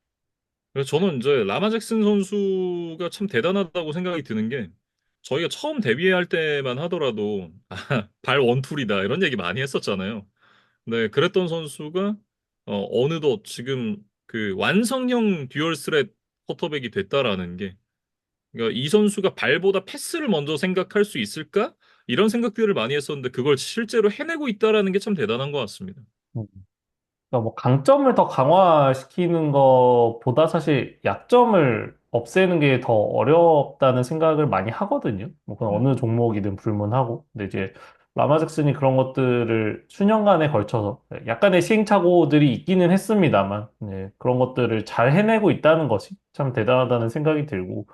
그래서 저는 이제 라마 잭슨 선수가 참 대단하다고 생각이 드는 게 저희가 처음 데뷔할 때만 하더라도 발 원툴이다 이런 얘기 많이 했었잖아요. 네, 그랬던 선수가 어느덧 지금 그 완성형 듀얼 스렛 쿼터백이 됐다라는 게 그러니까 이 선수가 발보다 패스를 먼저 생각할 수 있을까? 이런 생각들을 많이 했었는데 그걸 실제로 해내고 있다라는 게 참 대단한 것 같습니다. 그러니까 뭐 강점을 더 강화시키는 것보다 사실 약점을 없애는 게 더 어렵다는 생각을 많이 하거든요. 뭐 그건 음, 어느 종목이든 불문하고. 근데 이제 라마 잭슨이 그런 것들을 수년간에 걸쳐서 약간의 시행착오들이 있기는 했습니다만 그런 것들을 잘 해내고 있다는 것이 참 대단하다는 생각이 들고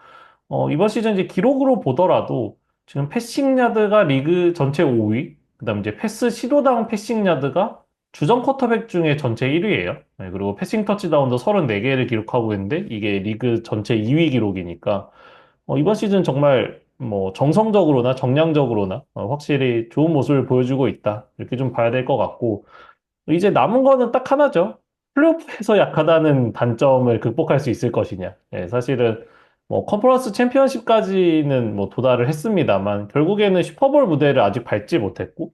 이번 시즌 이제 기록으로 보더라도 지금 패싱 야드가 리그 전체 5위, 그다음 이제 패스 시도당 패싱 야드가 주전 쿼터백 중에 전체 1위예요. 그리고 패싱 터치다운도 34개를 기록하고 있는데 이게 리그 전체 2위 기록이니까 이번 시즌 정말 뭐 정성적으로나 정량적으로나 확실히 좋은 모습을 보여주고 있다. 이렇게 좀 봐야 될 것 같고 이제 남은 거는 딱 하나죠. 플레이오프에서 약하다는 단점을 극복할 수 있을 것이냐. 사실은 뭐 컨퍼런스 챔피언십까지는 뭐 도달을 했습니다만 결국에는 슈퍼볼 무대를 아직 밟지 못했고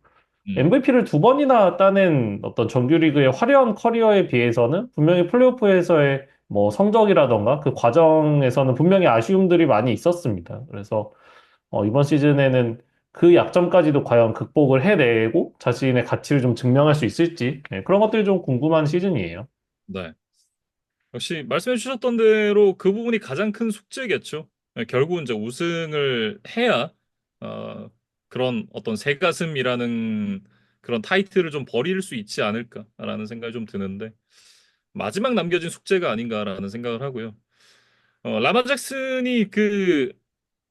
음. MVP를 2번이나 따낸 어떤 정규리그의 화려한 커리어에 비해서는 분명히 플레이오프에서의 뭐 성적이라던가 그 과정에서는 분명히 아쉬움들이 많이 있었습니다. 그래서 이번 시즌에는 그 약점까지도 과연 극복을 해내고 자신의 가치를 좀 증명할 수 있을지 그런 것들이 좀 궁금한 시즌이에요. 네. 역시 말씀해 주셨던 대로 그 부분이 가장 큰 숙제겠죠. 결국은 이제 우승을 해야 어, 그런 어떤 새가슴이라는 그런 타이틀을 좀 버릴 수 있지 않을까라는 생각이 좀 드는데 마지막 남겨진 숙제가 아닌가라는 생각을 하고요. 라마 잭슨이 그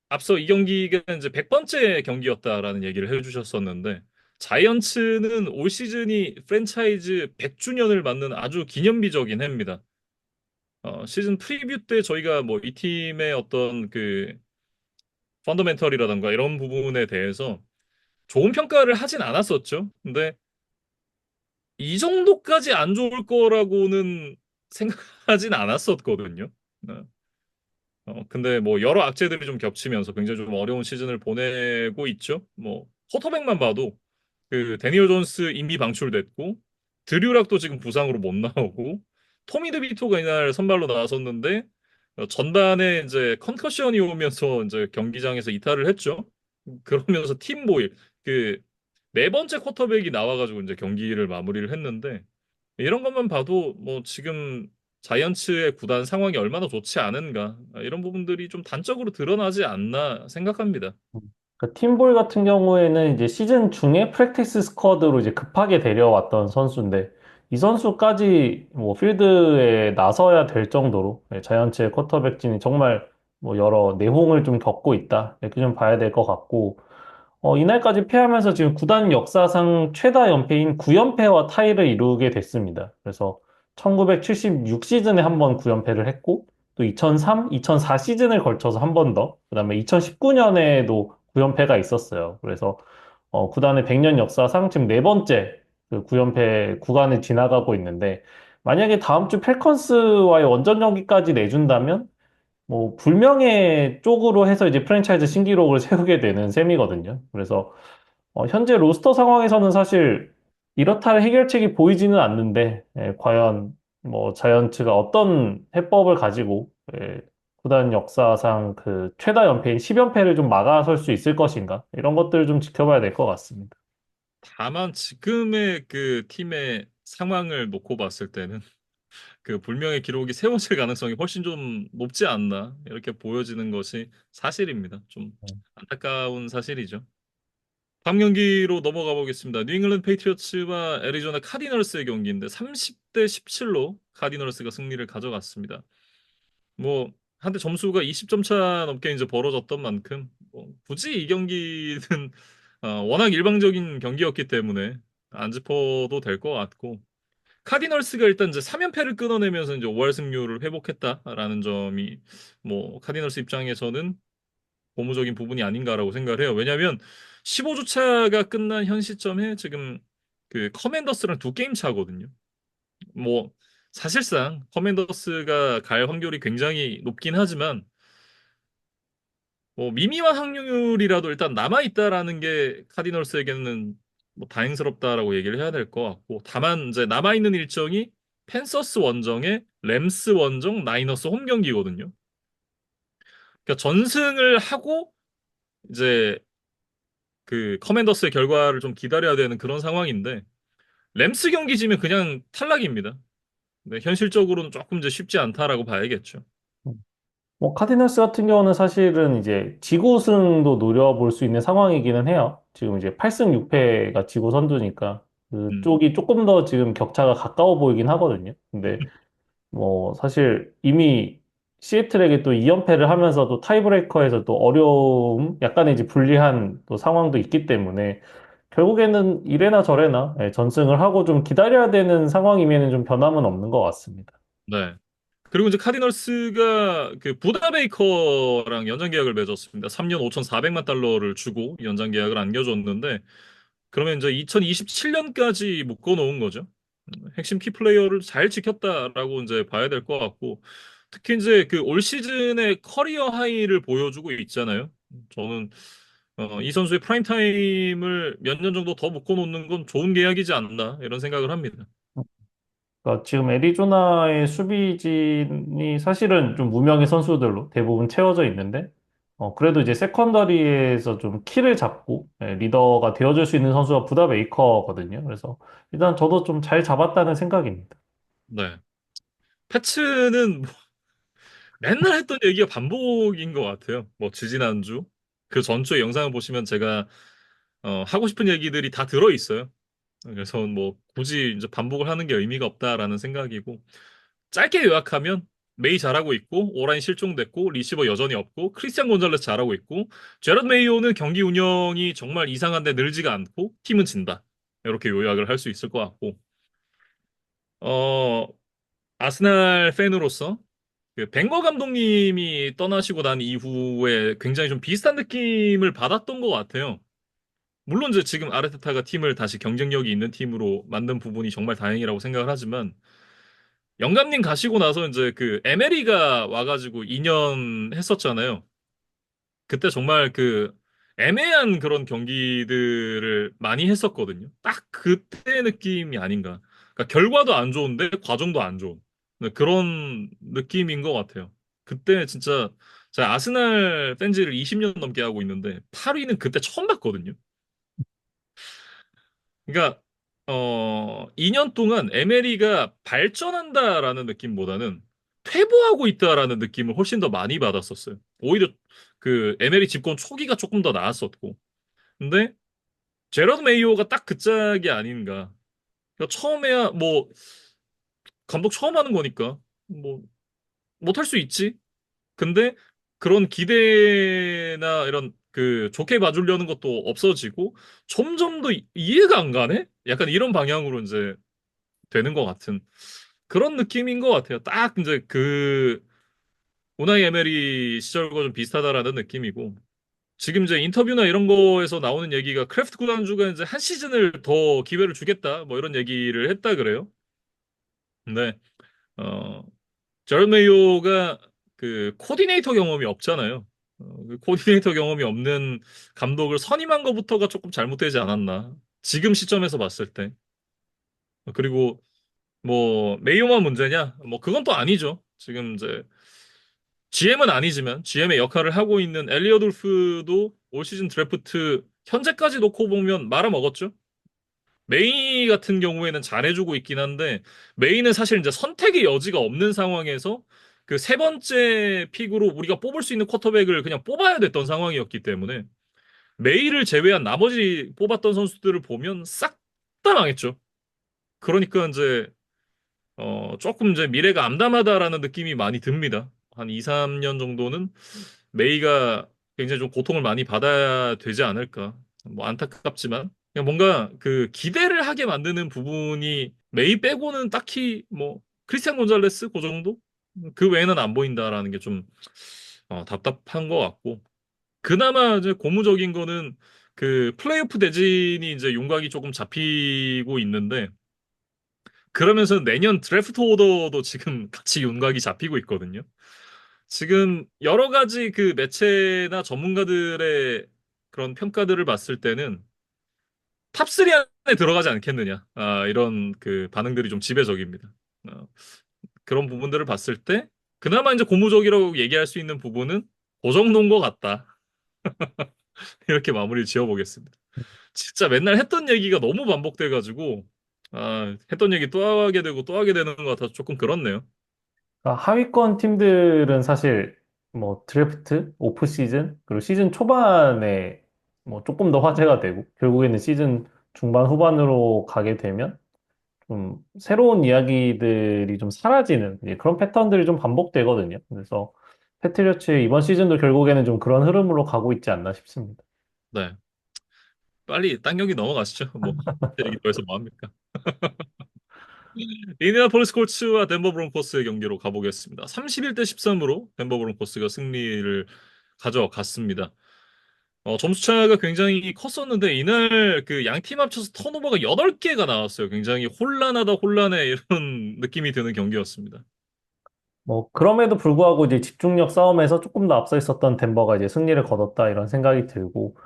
앞서 이 경기가 이제 100번째 경기였다라는 얘기를 해주셨었는데 자이언츠는 올 시즌이 프랜차이즈 100주년을 맞는 아주 기념비적인 해입니다. 시즌 프리뷰 때 저희가 뭐 이 팀의 어떤 그 펀더멘털이라던가 이런 부분에 대해서 좋은 평가를 하진 않았었죠. 근데 이 정도까지 안 좋을 거라고는 생각하진 않았었거든요. 네. 근데 뭐 여러 악재들이 좀 겹치면서 굉장히 좀 어려운 시즌을 보내고 있죠. 뭐 쿼터백만 봐도 그 데니얼 존스 이미 방출됐고 드류락도 지금 부상으로 못 나오고 토미 드비토가 이날 선발로 나왔었는데 전반에 이제 컨커션이 오면서 이제 경기장에서 이탈을 했죠. 그러면서 팀 보일 그 네 번째 쿼터백이 나와가지고 이제 경기를 마무리를 했는데 이런 것만 봐도 뭐 지금 자이언츠의 구단 상황이 얼마나 좋지 않은가 이런 부분들이 좀 단적으로 드러나지 않나 생각합니다. 그 팀볼 같은 경우에는 이제 시즌 중에 프랙티스 스쿼드로 이제 급하게 데려왔던 선수인데 이 선수까지 뭐 필드에 나서야 될 정도로 자이언츠의 쿼터백진이 정말 뭐 여러 내홍을 좀 겪고 있다 이렇게 좀 봐야 될 것 같고 이날까지 패하면서 지금 구단 역사상 최다 연패인 9연패와 타이를 이루게 됐습니다. 그래서 1976 시즌에 한 번 9연패를 했고, 또 2003, 2004 시즌을 걸쳐서 한 번 더, 그다음에 2019년에도 9연패가 있었어요. 그래서 구단의 100년 역사상 지금 네 번째 그 9연패 구간을 지나가고 있는데, 만약에 다음 주 펠컨스와의 원정 경기까지 내준다면, 뭐 불명예 쪽으로 해서 이제 프랜차이즈 신기록을 세우게 되는 셈이거든요. 그래서 현재 로스터 상황에서는 사실 이렇다 할 해결책이 보이지는 않는데 과연 뭐 자이언츠가 어떤 해법을 가지고 구단 역사상 그 최다 연패인 10연패를 좀 막아설 수 있을 것인가 이런 것들을 좀 지켜봐야 될 것 같습니다. 다만 지금의 그 팀의 상황을 놓고 봤을 때는 그 불명예 기록이 세워질 가능성이 훨씬 좀 높지 않나 이렇게 보여지는 것이 사실입니다. 좀 안타까운 사실이죠. 다음 경기로 넘어가 보겠습니다. 뉴잉글랜드 페이트리어츠와 애리조나 카디널스의 경기인데 30대 17로 카디널스가 승리를 가져갔습니다. 뭐 한때 점수가 20점 차 넘게 이제 벌어졌던 만큼 뭐 굳이 이 경기는 워낙 일방적인 경기였기 때문에 안 짚어도 될 것 같고 카디널스가 일단 이제 3연패를 끊어내면서 이제 5할 승률을 회복했다라는 점이 뭐 카디널스 입장에서는 고무적인 부분이 아닌가라고 생각을 해요. 왜냐하면 15주차가 끝난 현 시점에 지금 그 커맨더스랑 두 게임 차거든요. 뭐 사실상 커맨더스가 갈 확률이 굉장히 높긴 하지만 뭐 미미한 확률이라도 일단 남아 있다라는 게 카디널스에게는 뭐 다행스럽다라고 얘기를 해야 될 것 같고 다만 이제 남아 있는 일정이 펜서스 원정에 램스 원정 나이너스 홈 경기거든요. 그러니까 전승을 하고 이제 그 커맨더스의 결과를 좀 기다려야 되는 그런 상황인데 램스 경기 지면 그냥 탈락입니다. 네, 현실적으로는 조금 이제 쉽지 않다라고 봐야겠죠. 뭐 카디널스 같은 경우는 사실은 이제 지구 우승도 노려볼 수 있는 상황이기는 해요. 지금 이제 8승 6패가 지구 선두니까 음. 그쪽이 조금 더 지금 격차가 가까워 보이긴 하거든요. 근데 뭐 사실 이미 시애틀에게 또 2연패를 하면서도 타이브레이커에서 또 어려움, 약간의 이제 불리한 또 상황도 있기 때문에 결국에는 이래나 저래나 전승을 하고 좀 기다려야 되는 상황이면 좀 변함은 없는 것 같습니다. 네. 그리고 이제 카디널스가 그 부다 베이커랑 연장 계약을 맺었습니다. 3년 5,400만 달러를 주고 연장 계약을 안겨줬는데 그러면 이제 2027년까지 묶어놓은 거죠. 핵심 키 플레이어를 잘 지켰다라고 이제 봐야 될 것 같고 특히 이제 그 올 시즌의 커리어 하이를 보여주고 있잖아요. 저는 이 선수의 프라임 타임을 몇 년 정도 더 묶어놓는 건 좋은 계약이지 않나 이런 생각을 합니다. 그러니까 지금 애리조나의 수비진이 사실은 좀 무명의 선수들로 대부분 채워져 있는데, 그래도 이제 세컨더리에서 좀 키를 잡고 리더가 되어줄 수 있는 선수가 부다 메이커거든요. 그래서 일단 저도 좀 잘 잡았다는 생각입니다. 네. 패츠는 뭐 맨날 했던 얘기가 반복인 것 같아요. 뭐 지지난주 그 전주의 영상을 보시면 제가 하고 싶은 얘기들이 다 들어 있어요. 그래서 뭐 굳이 이제 반복을 하는 게 의미가 없다라는 생각이고 짧게 요약하면 메이 잘하고 있고 오라인 실종됐고 리시버 여전히 없고 크리스티안 곤잘레스 잘하고 있고 제럿 메이오는 경기 운영이 정말 이상한데 늘지가 않고 팀은 진다. 이렇게 요약을 할 수 있을 것 같고 어 아스날 팬으로서 그 벵거 감독님이 떠나시고 난 이후에 굉장히 좀 비슷한 느낌을 받았던 것 같아요. 물론 이제 지금 아르테타가 팀을 다시 경쟁력이 있는 팀으로 만든 부분이 정말 다행이라고 생각을 하지만 영감님 가시고 나서 이제 그 에메리가 와가지고 2년 했었잖아요. 그때 정말 그 애매한 그런 경기들을 많이 했었거든요. 딱 그때 느낌이 아닌가. 그러니까 결과도 안 좋은데 과정도 안 좋은 네, 그런 느낌인 것 같아요. 그때 진짜 제가 아스날 팬지를 20년 넘게 하고 있는데 8위는 그때 처음 봤거든요. 그러니까 2년 동안 에메리가 발전한다라는 느낌보다는 퇴보하고 있다라는 느낌을 훨씬 더 많이 받았었어요. 오히려 그 에메리 집권 초기가 조금 더 나았었고. 근데 제러드 메이오가 딱 그 짝이 아닌가. 그러니까 처음에야 뭐 감독 처음 하는 거니까 뭐 못할 수 있지. 근데 그런 기대나 이런 그 좋게 봐주려는 것도 없어지고 점점 더 이해가 안 가네? 약간 이런 방향으로 이제 되는 것 같은 그런 느낌인 것 같아요. 딱 이제 그 우나이 에메리 시절과 좀 비슷하다라는 느낌이고 지금 이제 인터뷰나 이런 거에서 나오는 얘기가 크래프트 구단주가 이제 한 시즌을 더 기회를 주겠다 뭐 이런 얘기를 했다 그래요. 근데 어 제럴 메이오가 그 코디네이터 경험이 없잖아요. 그 코디네이터 경험이 없는 감독을 선임한 것부터가 조금 잘못되지 않았나. 지금 시점에서 봤을 때. 그리고 뭐 메이오만 문제냐? 뭐 그건 또 아니죠. 지금 이제 GM은 아니지만 GM의 역할을 하고 있는 엘리어 돌프도 올 시즌 드래프트 현재까지 놓고 보면 말아먹었죠. 메이 같은 경우에는 잘해주고 있긴 한데 메이는 사실 이제 선택의 여지가 없는 상황에서 그 세 번째 픽으로 우리가 뽑을 수 있는 쿼터백을 그냥 뽑아야 됐던 상황이었기 때문에 메이를 제외한 나머지 뽑았던 선수들을 보면 싹 다 망했죠. 그러니까 이제 조금 이제 미래가 암담하다라는 느낌이 많이 듭니다. 한 2, 3년 정도는 메이가 굉장히 좀 고통을 많이 받아야 되지 않을까. 뭐 안타깝지만 그냥 뭔가 그 기대를 하게 만드는 부분이 메이 빼고는 딱히 뭐 크리스티안 곤잘레스 그 정도? 그 외에는 안 보인다라는 게 좀 답답한 것 같고 그나마 이제 고무적인 거는 그 플레이오프 대진이 이제 윤곽이 조금 잡히고 있는데 그러면서 내년 드래프트 오더도 지금 같이 윤곽이 잡히고 있거든요. 지금 여러 가지 그 매체나 전문가들의 그런 평가들을 봤을 때는 탑3 안에 들어가지 않겠느냐. 이런 그 반응들이 좀 지배적입니다. 어, 그런 부분들을 봤을 때 그나마 이제 고무적이라고 얘기할 수 있는 부분은 그 정도인 것 같다. 이렇게 마무리를 지어보겠습니다. 진짜 맨날 했던 얘기가 너무 반복돼가지고 했던 얘기 또 하게 되고 또 하게 되는 것 같아서 조금 그렇네요. 그러니까 하위권 팀들은 사실 뭐 드래프트, 오프 시즌, 그리고 시즌 초반에 뭐 조금 더 화제가 되고 결국에는 시즌 중반 후반으로 가게 되면 좀 새로운 이야기들이 좀 사라지는 이제 그런 패턴들이 좀 반복되거든요. 그래서 패트리어츠의 이번 시즌도 결국에는 좀 그런 흐름으로 가고 있지 않나 싶습니다. 네. 빨리 딴 경기 넘어가시죠. 뭐, 얘기 더 해서 뭐합니까? 인디애나폴리스 콜츠와 덴버 브론코스의 경기로 가보겠습니다. 31대 13으로 덴버 브론코스가 승리를 가져갔습니다. 점수 차이가 굉장히 컸었는데 이날 그 양 팀 합쳐서 턴오버가 8개가 나왔어요. 굉장히 혼란하다 혼란해 이런 느낌이 드는 경기였습니다. 뭐 그럼에도 불구하고 이제 집중력 싸움에서 조금 더 앞서 있었던 덴버가 이제 승리를 거뒀다 이런 생각이 들고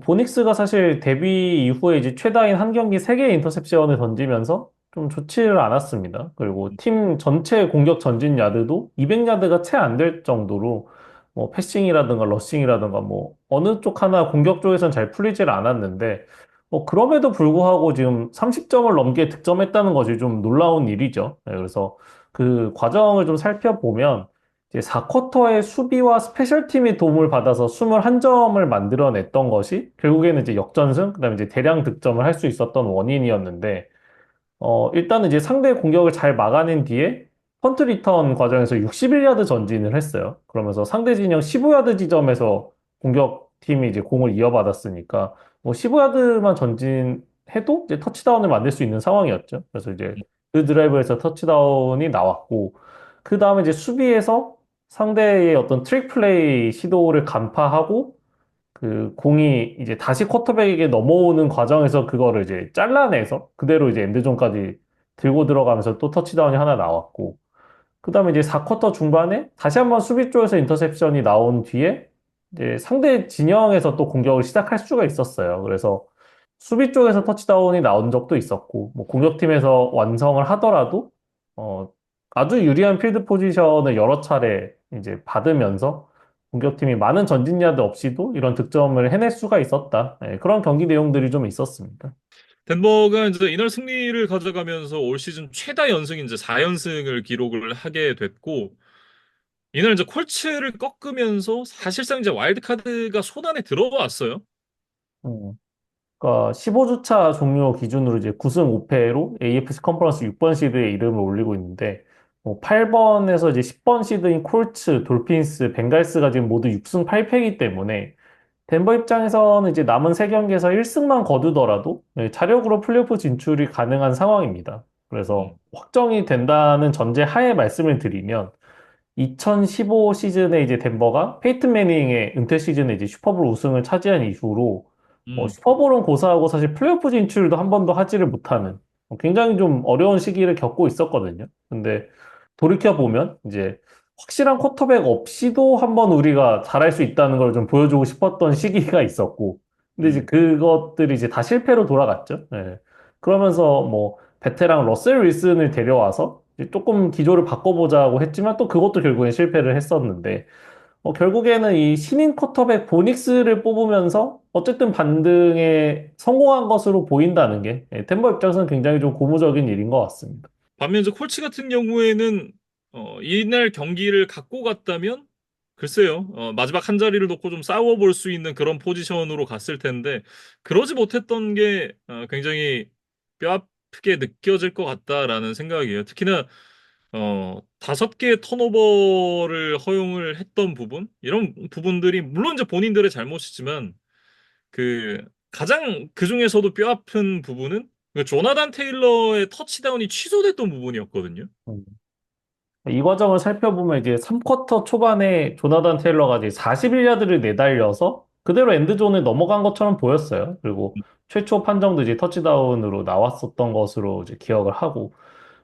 보닉스가 사실 데뷔 이후에 이제 최다인 한 경기 3개의 인터셉션을 던지면서 좀 좋지를 않았습니다. 그리고 팀 전체 공격 전진 야드도 200야드가 채 안 될 정도로 뭐 패싱이라든가 러싱이라든가 뭐 어느 쪽 하나 공격 쪽에선 잘 풀리질 않았는데 뭐 그럼에도 불구하고 지금 30점을 넘게 득점했다는 것이 좀 놀라운 일이죠. 네, 그래서 그 과정을 좀 살펴보면 이제 4쿼터의 수비와 스페셜 팀이 도움을 받아서 21점을 만들어냈던 것이 결국에는 이제 역전승, 그다음에 이제 대량 득점을 할 수 있었던 원인이었는데 일단은 이제 상대 공격을 잘 막아낸 뒤에 펀트 리턴 과정에서 61야드 전진을 했어요. 그러면서 상대 진영 15야드 지점에서 공격팀이 이제 공을 이어받았으니까 뭐 15야드만 전진해도 이제 터치다운을 만들 수 있는 상황이었죠. 그래서 이제 그 드라이브에서 터치다운이 나왔고 그 다음에 이제 수비에서 상대의 어떤 트릭 플레이 시도를 간파하고 그 공이 이제 다시 쿼터백에게 넘어오는 과정에서 그거를 이제 잘라내서 그대로 이제 엔드존까지 들고 들어가면서 또 터치다운이 하나 나왔고 그다음에 이제 4쿼터 중반에 다시 한번 수비 쪽에서 인터셉션이 나온 뒤에 이제 상대 진영에서 또 공격을 시작할 수가 있었어요. 그래서 수비 쪽에서 터치다운이 나온 적도 있었고 뭐 공격팀에서 완성을 하더라도 어 아주 유리한 필드 포지션을 여러 차례 이제 받으면서 공격팀이 많은 전진 야드 없이도 이런 득점을 해낼 수가 있었다. 예, 그런 경기 내용들이 좀 있었습니다. 덴버가 이제 이날 승리를 가져가면서 올 시즌 최다 연승인 이제 4연승을 기록을 하게 됐고, 이날 이제 콜츠를 꺾으면서 사실상 이제 와일드카드가 손안에 들어왔어요. 음. 그러니까 15주차 종료 기준으로 이제 9승 5패로 AFC 컨퍼런스 6번 시드에 이름을 올리고 있는데 뭐 8번에서 이제 10번 시드인 콜츠, 돌핀스, 벵갈스가 지금 모두 6승 8패이기 때문에 덴버 입장에서는 이제 남은 3경기에서 1승만 거두더라도 네, 자력으로 플레이오프 진출이 가능한 상황입니다. 그래서 음, 확정이 된다는 전제 하에 말씀을 드리면 2015 시즌에 이제 덴버가 페이튼 매닝의 은퇴 시즌에 이제 슈퍼볼 우승을 차지한 이후로 음, 슈퍼볼은 고사하고 사실 플레이오프 진출도 한 번도 하지를 못하는 굉장히 좀 어려운 시기를 겪고 있었거든요. 근데 돌이켜보면 이제 확실한 쿼터백 없이도 한번 우리가 잘할 수 있다는 걸 좀 보여주고 싶었던 시기가 있었고 근데 이제 음, 그것들이 이제 다 실패로 돌아갔죠. 예. 그러면서 뭐 베테랑 러셀 윌슨을 데려와서 이제 조금 기조를 바꿔보자고 했지만 또 그것도 결국엔 실패를 했었는데 결국에는 이 신인 쿼터백 보닉스를 뽑으면서 어쨌든 반등에 성공한 것으로 보인다는 게 템버 입장에서는 굉장히 좀 고무적인 일인 것 같습니다. 반면 이제 콜츠 같은 경우에는 이날 경기를 갖고 갔다면 글쎄요, 마지막 한 자리를 놓고 좀 싸워볼 수 있는 그런 포지션으로 갔을 텐데 그러지 못했던 게 굉장히 뼈아프게 느껴질 것 같다라는 생각이에요. 특히나 5개 턴오버를 허용을 했던 부분 이런 부분들이 물론 이제 본인들의 잘못이지만 그 가장 그 중에서도 뼈아픈 부분은 그 조나단 테일러의 터치다운이 취소됐던 부분이었거든요. 음. 이 과정을 살펴보면 이제 3쿼터 초반에 조나단 테일러가 이제 41야드를 내달려서 그대로 엔드존에 넘어간 것처럼 보였어요. 그리고 최초 판정도 이제 터치다운으로 나왔었던 것으로 이제 기억을 하고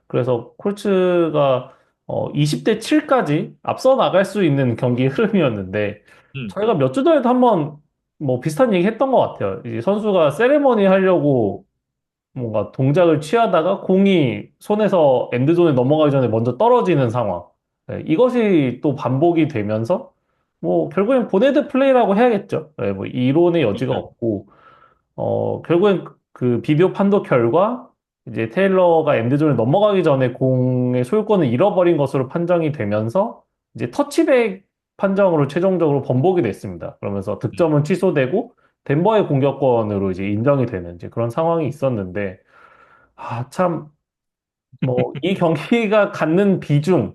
그래서 콜츠가 20대 7까지 앞서 나갈 수 있는 경기 흐름이었는데 음, 저희가 몇 주 전에도 한번 뭐 비슷한 얘기 했던 것 같아요. 이 선수가 세레머니 하려고 뭔가 동작을 취하다가 공이 손에서 엔드존에 넘어가기 전에 먼저 떨어지는 상황. 네, 이것이 또 반복이 되면서 뭐 결국엔 보네드 플레이라고 해야겠죠. 네, 뭐 이론의 여지가 네. 없고 결국엔 그 비디오 판독 결과 이제 테일러가 엔드존에 넘어가기 전에 공의 소유권을 잃어버린 것으로 판정이 되면서 이제 터치백 판정으로 최종적으로 번복이 됐습니다. 그러면서 득점은 취소되고 덴버의 공격권으로 이제 인정이 되는 이제 그런 상황이 있었는데 참, 뭐, 이 경기가 갖는 비중,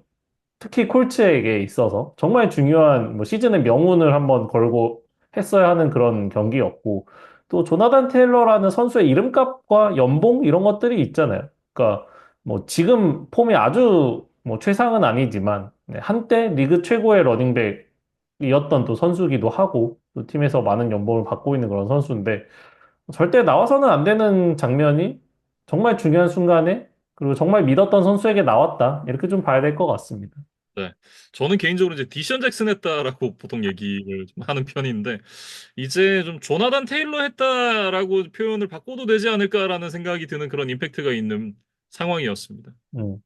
특히 콜츠에게 있어서 정말 중요한 뭐 시즌의 명운을 한번 걸고 했어야 하는 그런 경기였고 또 조나단 테일러라는 선수의 이름값과 연봉 이런 것들이 있잖아요. 그러니까 뭐 지금 폼이 아주 뭐 최상은 아니지만 네, 한때 리그 최고의 러닝백이었던 또 선수기도 하고 또 팀에서 많은 연봉을 받고 있는 그런 선수인데 절대 나와서는 안 되는 장면이 정말 중요한 순간에 그리고 정말 믿었던 선수에게 나왔다. 이렇게 좀 봐야 될 것 같습니다. 네. 저는 개인적으로 이제 디션 잭슨 했다라고 보통 얘기를 좀 하는 편인데 이제 좀 조나단 테일러 했다라고 표현을 바꿔도 되지 않을까라는 생각이 드는 그런 임팩트가 있는 상황이었습니다. 음.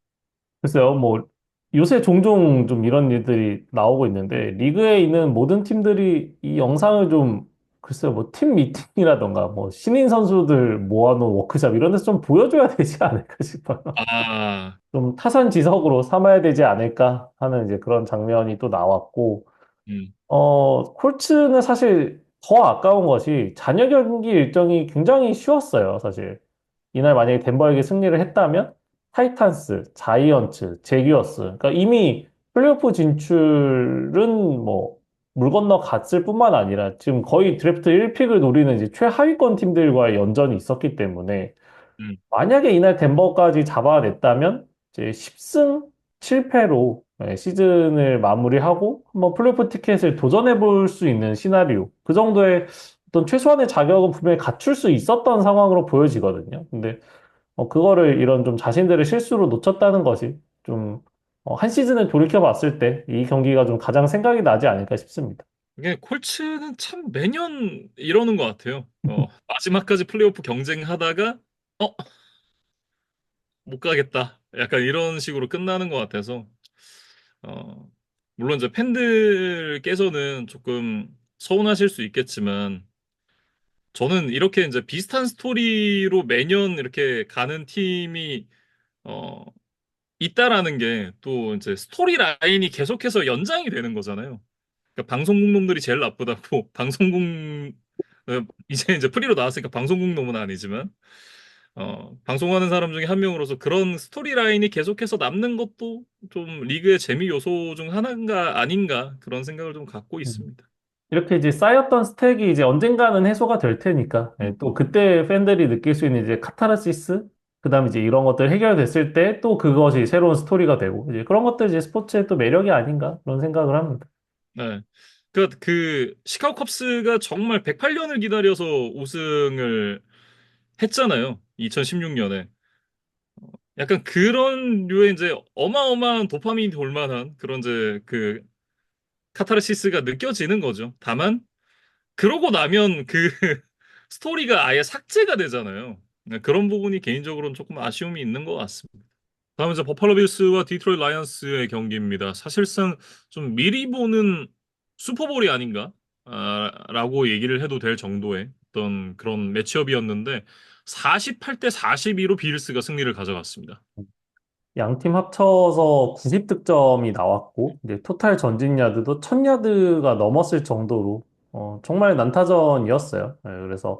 글쎄요, 뭐, 요새 종종 좀 이런 일들이 나오고 있는데, 리그에 있는 모든 팀들이 이 영상을 좀, 글쎄요, 뭐, 팀 미팅이라던가, 뭐, 신인 선수들 모아놓은 워크숍 이런 데서 좀 보여줘야 되지 않을까 싶어요. 아, 좀 타산지석으로 삼아야 되지 않을까 하는 이제 그런 장면이 또 나왔고, 음, 콜츠는 사실 더 아까운 것이 잔여 경기 일정이 굉장히 쉬웠어요, 사실. 이날 만약에 덴버에게 승리를 했다면 타이탄스, 자이언츠, 제기어스. 그러니까 이미 플레이오프 진출은 뭐 물 건너 갔을 뿐만 아니라 지금 거의 드래프트 1픽을 노리는 이제 최하위권 팀들과의 연전이 있었기 때문에 음, 만약에 이날 덴버까지 잡아냈다면 이제 10승 7패로 시즌을 마무리하고 한번 플레이오프 티켓을 도전해 볼 수 있는 시나리오. 그 정도의 어떤 최소한의 자격은 분명히 갖출 수 있었던 상황으로 보여지거든요. 근데 그거를 이런 좀 자신들의 실수로 놓쳤다는 것이 좀, 한 시즌을 돌이켜 봤을 때 이 경기가 좀 가장 생각이 나지 않을까 싶습니다. 이게 콜츠는 참 매년 이러는 것 같아요. 마지막까지 플레이오프 경쟁하다가 어, 못 가겠다. 약간 이런 식으로 끝나는 것 같아서 어, 물론 이제 팬들께서는 조금 서운하실 수 있겠지만 저는 이렇게 이제 비슷한 스토리로 매년 이렇게 가는 팀이 어, 있다라는 게 또 이제 스토리 라인이 계속해서 연장이 되는 거잖아요. 그러니까 방송국 놈들이 제일 나쁘다고 방송국 이제 프리로 나왔으니까 방송국 놈은 아니지만 방송하는 사람 중에 한 명으로서 그런 스토리 라인이 계속해서 남는 것도 좀 리그의 재미 요소 중 하나인가 아닌가 그런 생각을 좀 갖고 음. 있습니다. 이렇게 이제 쌓였던 스택이 이제 언젠가는 해소가 될 테니까, 또 그때 팬들이 느낄 수 있는 이제 카타르시스, 그다음에 이제 이런 것들 해결됐을 때 또 그것이 새로운 스토리가 되고, 이제 그런 것들 이제 스포츠의 또 매력이 아닌가 그런 생각을 합니다. 네. 그 시카고 컵스가 정말 108년을 기다려서 우승을 했잖아요. 2016년에. 약간 그런 류의 이제 어마어마한 도파민이 돌 만한 그런 이제 그 카타르시스가 느껴지는 거죠. 다만 그러고 나면 그 스토리가 아예 삭제가 되잖아요. 네, 그런 부분이 개인적으로는 조금 아쉬움이 있는 것 같습니다. 다음은 이제 버팔로 빌스와 디트로이트 라이언스의 경기입니다. 사실상 좀 미리 보는 슈퍼볼이 아닌가? 라고 얘기를 해도 될 정도의 어떤 그런 매치업이었는데 48대 42로 빌스가 승리를 가져갔습니다. 양 팀 합쳐서 90득점이 나왔고, 이제 토탈 전진 야드도 1000야드가 넘었을 정도로, 정말 난타전이었어요. 그래서,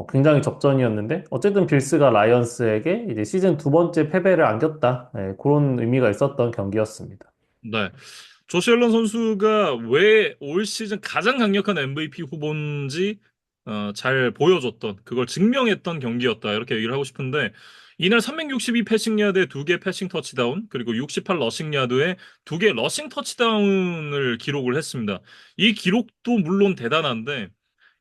굉장히 접전이었는데, 어쨌든 빌스가 라이언스에게 이제 시즌 두 번째 패배를 안겼다. 그런 의미가 있었던 경기였습니다. 네. 조시 앨런 선수가 왜 올 시즌 가장 강력한 MVP 후보인지 잘 보여줬던 그걸 증명했던 경기였다 이렇게 얘기를 하고 싶은데 이날 362 패싱 야드에 2개 패싱 터치다운 그리고 68 러싱 야드에 2개 러싱 터치다운을 기록을 했습니다. 이 기록도 물론 대단한데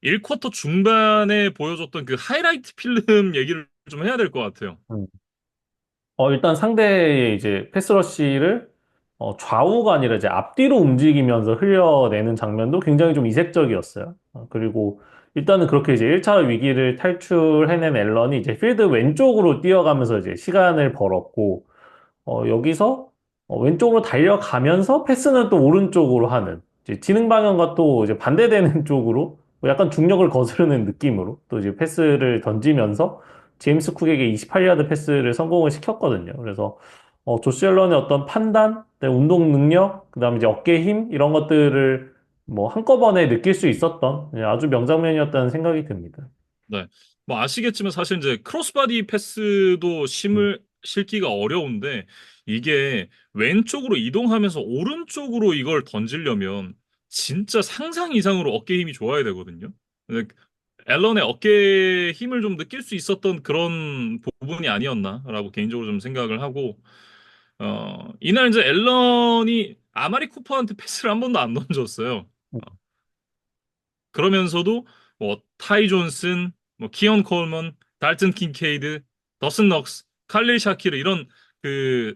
1쿼터 중반에 보여줬던 그 하이라이트 필름 얘기를 좀 해야 될 것 같아요. 음. 일단 상대의 이제 패스러시를 좌우가 아니라 이제 앞뒤로 움직이면서 흘려내는 장면도 굉장히 좀 이색적이었어요. 그리고 일단은 그렇게 이제 1차 위기를 탈출해낸 앨런이 이제 필드 왼쪽으로 뛰어가면서 이제 시간을 벌었고, 여기서 왼쪽으로 달려가면서 패스는 또 오른쪽으로 하는 이제 지능 방향과 또 이제 반대되는 쪽으로 뭐 약간 중력을 거스르는 느낌으로 또 이제 패스를 던지면서 제임스 쿡에게 28야드 패스를 성공을 시켰거든요. 그래서 조시 앨런의 어떤 판단, 그다음에 운동 능력, 그다음에 이제 어깨 힘 이런 것들을 뭐 한꺼번에 느낄 수 있었던 아주 명장면이었다는 생각이 듭니다. 네. 뭐 아시겠지만 사실 이제 크로스바디 패스도 음, 심을 실기가 어려운데 이게 왼쪽으로 이동하면서 오른쪽으로 이걸 던지려면 진짜 상상 이상으로 어깨 힘이 좋아야 되거든요. 근데 앨런의 어깨 힘을 좀 느낄 수 있었던 그런 부분이 아니었나라고 개인적으로 좀 생각을 하고 이날 이제 앨런이 아마리 쿠퍼한테 패스를 한 번도 안 던졌어요. 음, 그러면서도 뭐 타이 존슨, 뭐 키언 콜먼, 달튼 킨케이드, 더슨 넉스, 칼릴 샤키르 이런 그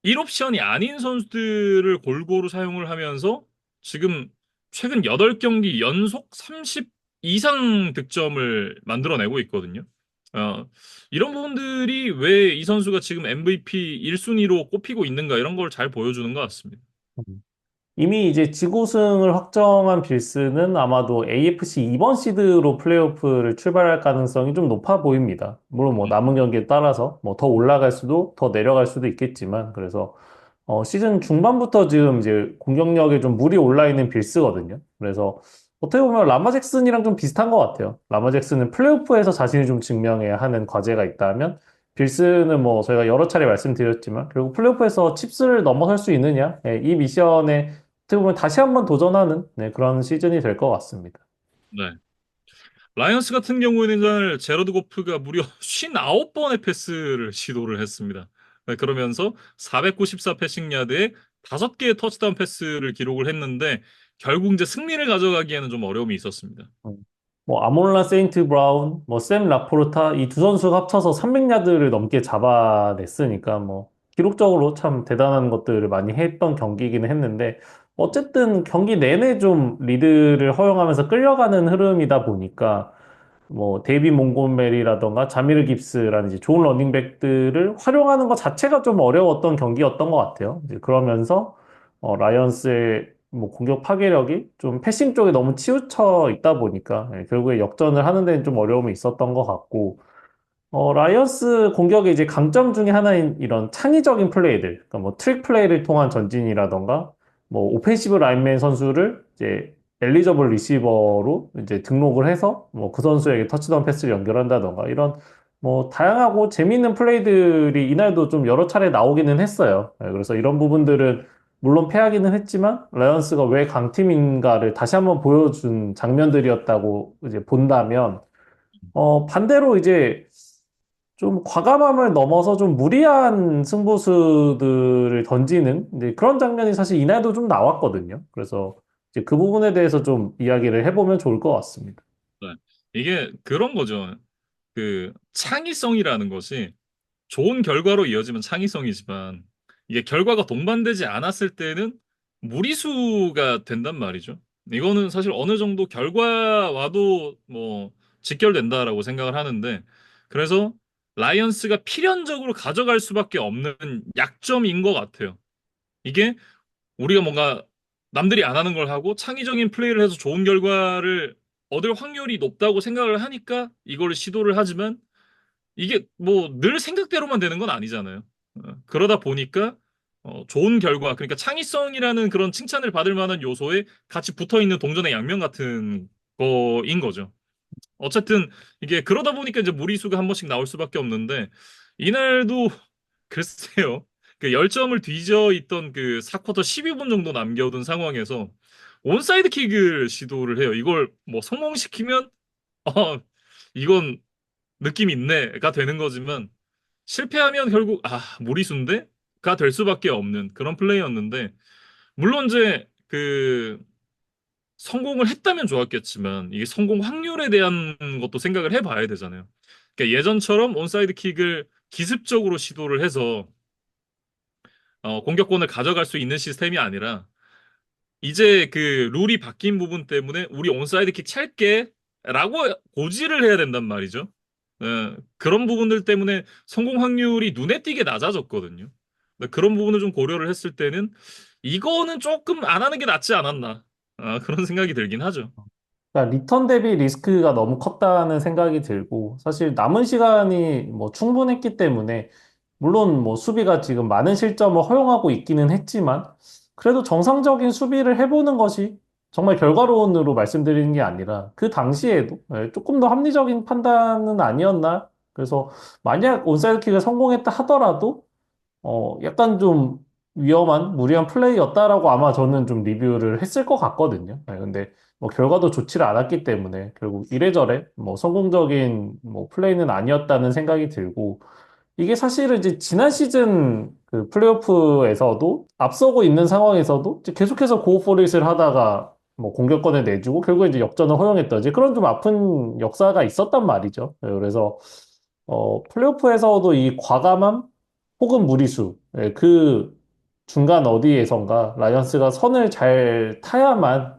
1옵션이 아닌 선수들을 골고루 사용을 하면서 지금 최근 8경기 연속 30 이상 득점을 만들어내고 있거든요. 어, 이런 부분들이 왜 이 선수가 지금 MVP 1순위로 꼽히고 있는가 이런 걸 잘 보여주는 것 같습니다. 음. 이미 이제 지구승을 확정한 빌스는 아마도 AFC 2번 시드로 플레이오프를 출발할 가능성이 좀 높아 보입니다. 물론 뭐 남은 경기에 따라서 뭐 더 올라갈 수도 더 내려갈 수도 있겠지만 그래서 시즌 중반부터 지금 이제 공격력에 좀 물이 올라 있는 빌스거든요. 그래서 어떻게 보면 라마 잭슨이랑 좀 비슷한 것 같아요. 라마 잭슨은 플레이오프에서 자신을 좀 증명해야 하는 과제가 있다면 빌스는 뭐 저희가 여러 차례 말씀드렸지만 결국 플레이오프에서 칩스를 넘어설 수 있느냐? 예, 이 미션에 어떻게 보면 다시 한번 도전하는 네, 그런 시즌이 될 것 같습니다. 네. 라이언스 같은 경우에는 이날 제러드 고프가 무려 59번의 패스를 시도를 했습니다. 네, 그러면서 494 패싱 야드에 5개의 터치다운 패스를 기록을 했는데 결국 이제 승리를 가져가기에는 좀 어려움이 있었습니다. 음. 뭐 아몰라 세인트 브라운, 뭐 샘 라포르타 이 두 선수가 합쳐서 300야드를 넘게 잡아냈으니까 뭐 기록적으로 참 대단한 것들을 많이 했던 경기이기는 했는데 어쨌든 경기 내내 좀 리드를 허용하면서 끌려가는 흐름이다 보니까 뭐 데이비 몽고메리라던가 자미르 깁스라는 이제 좋은 러닝백들을 활용하는 것 자체가 좀 어려웠던 경기였던 것 같아요. 이제 그러면서 라이언스의 뭐 공격 파괴력이 좀 패싱 쪽에 너무 치우쳐 있다 보니까 결국에 역전을 하는 데는 좀 어려움이 있었던 것 같고 라이언스 공격의 이제 강점 중에 하나인 이런 창의적인 플레이들, 그러니까 뭐 트릭 플레이를 통한 전진이라던가, 뭐 오펜시브 라인맨 선수를 이제 엘리저블 리시버로 이제 등록을 해서 뭐 그 선수에게 터치다운 패스를 연결한다던가 이런 뭐 다양하고 재미있는 플레이들이 이날도 좀 여러 차례 나오기는 했어요. 그래서 이런 부분들은 물론 패하기는 했지만 라이언스가 왜 강팀인가를 다시 한번 보여준 장면들이었다고 이제 본다면 반대로 이제 좀 과감함을 넘어서 좀 무리한 승부수들을 던지는 이제 그런 장면이 사실 이날도 좀 나왔거든요. 그래서 이제 그 부분에 대해서 좀 이야기를 해보면 좋을 것 같습니다. 네. 이게 그런 거죠. 그 창의성이라는 것이 좋은 결과로 이어지면 창의성이지만 이게 결과가 동반되지 않았을 때는 무리수가 된단 말이죠. 이거는 사실 어느 정도 결과와도 뭐 직결된다라고 생각을 하는데 그래서 라이언스가 필연적으로 가져갈 수밖에 없는 약점인 것 같아요. 이게 우리가 뭔가 남들이 안 하는 걸 하고 창의적인 플레이를 해서 좋은 결과를 얻을 확률이 높다고 생각을 하니까 이걸 시도를 하지만 이게 뭐 늘 생각대로만 되는 건 아니잖아요. 그러다 보니까 좋은 결과, 그러니까 창의성이라는 그런 칭찬을 받을 만한 요소에 같이 붙어 있는 동전의 양면 같은 거인 거죠. 어쨌든 이게 그러다 보니까 이제 무리수가 한 번씩 나올 수밖에 없는데 이날도 글쎄요. 그 10점을 뒤져 있던 그 4쿼터 12분 정도 남겨둔 상황에서 온사이드 킥을 시도를 해요. 이걸 뭐 성공시키면 이건 느낌 있네가 되는 거지만 실패하면 결국 무리수인데가 될 수밖에 없는 그런 플레이였는데 물론 이제 그 성공을 했다면 좋았겠지만 이게 성공 확률에 대한 것도 생각을 해봐야 되잖아요. 그러니까 예전처럼 온사이드 킥을 기습적으로 시도를 해서 공격권을 가져갈 수 있는 시스템이 아니라 이제 그 룰이 바뀐 부분 때문에 우리 온사이드 킥 찰게 라고 고지를 해야 된단 말이죠. 그런 부분들 때문에 성공 확률이 눈에 띄게 낮아졌거든요. 근데 그런 부분을 좀 고려를 했을 때는 이거는 조금 안 하는 게 낫지 않았나. 그런 생각이 들긴 하죠. 그러니까 리턴 대비 리스크가 너무 컸다는 생각이 들고 사실 남은 시간이 뭐 충분했기 때문에 물론 뭐 수비가 지금 많은 실점을 허용하고 있기는 했지만 그래도 정상적인 수비를 해보는 것이 정말 결과론으로 말씀드리는 게 아니라 그 당시에도 조금 더 합리적인 판단은 아니었나? 그래서 만약 온사이드킥을 성공했다 하더라도 약간 좀 위험한, 무리한 플레이였다라고 아마 저는 좀 리뷰를 했을 것 같거든요. 근데 뭐 결과도 좋지를 않았기 때문에 결국 이래저래 뭐 성공적인 뭐 플레이는 아니었다는 생각이 들고 이게 사실은 이제 지난 시즌 그 플레이오프에서도 앞서고 있는 상황에서도 이제 계속해서 고오포릿을 하다가 뭐 공격권을 내주고 결국에 이제 역전을 허용했던 이제 그런 좀 아픈 역사가 있었단 말이죠. 그래서 플레이오프에서도 이 과감함 혹은 무리수 그 중간 어디에선가 라이언스가 선을 잘 타야만